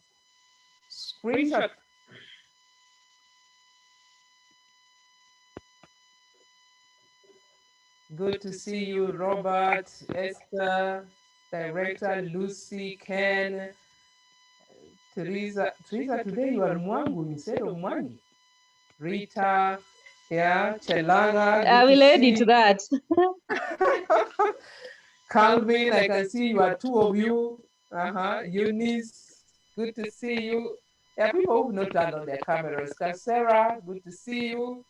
screenshot. Good to see you, Robert, Esther, Director, Lucy, Ken, Teresa. Teresa, today you are Mwangu instead of Mwangi. Rita, yeah, Chelanga. I will edit that. Calvin, I can see you are two of you. Eunice, good to see you. Yeah, people who've not turned on their cameras. Sarah, good to see you.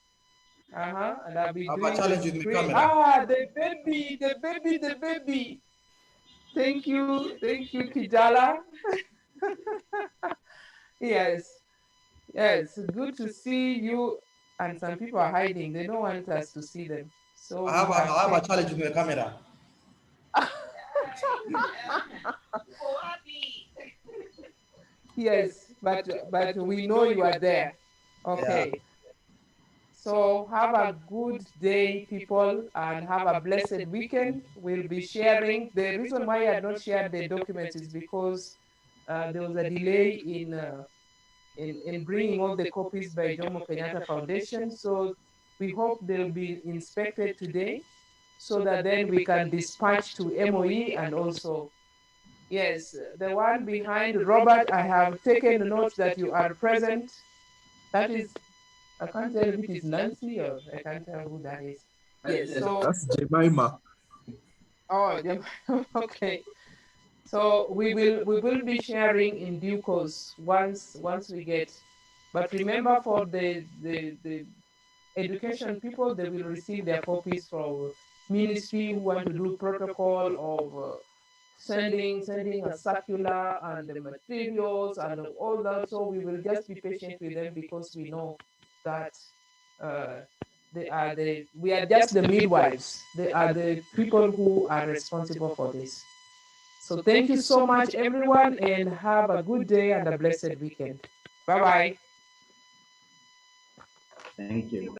And I'll be doing the screen. The baby. Thank you, Kijala. Yes, good to see you. And some people are hiding; they don't want us to see them. So I have a challenge with my camera. Yes, but we know you are there. Okay. Yeah. So have a good day, people, and have a blessed weekend. We'll be sharing. The reason why I had not shared the documents is because there was a delay in bringing all the copies by Jomo Kenyatta Foundation. So we hope they'll be inspected today so that then we can dispatch to MOE. And also, yes, the one behind Robert, I have taken note that you are present. That is, I can't tell if it is Nancy or I can't tell who that is. Yes, so that's Jemima. oh, okay. So we will be sharing in due course once we get. But remember, for the education people, they will receive their copies from ministry who want to do protocol of sending a circular and the materials and all that. So we will just be patient with them because we know that we are just the midwives. They are the people who are responsible for this. So thank you so much, everyone, and have a good day and a blessed weekend. Bye-bye. Thank you.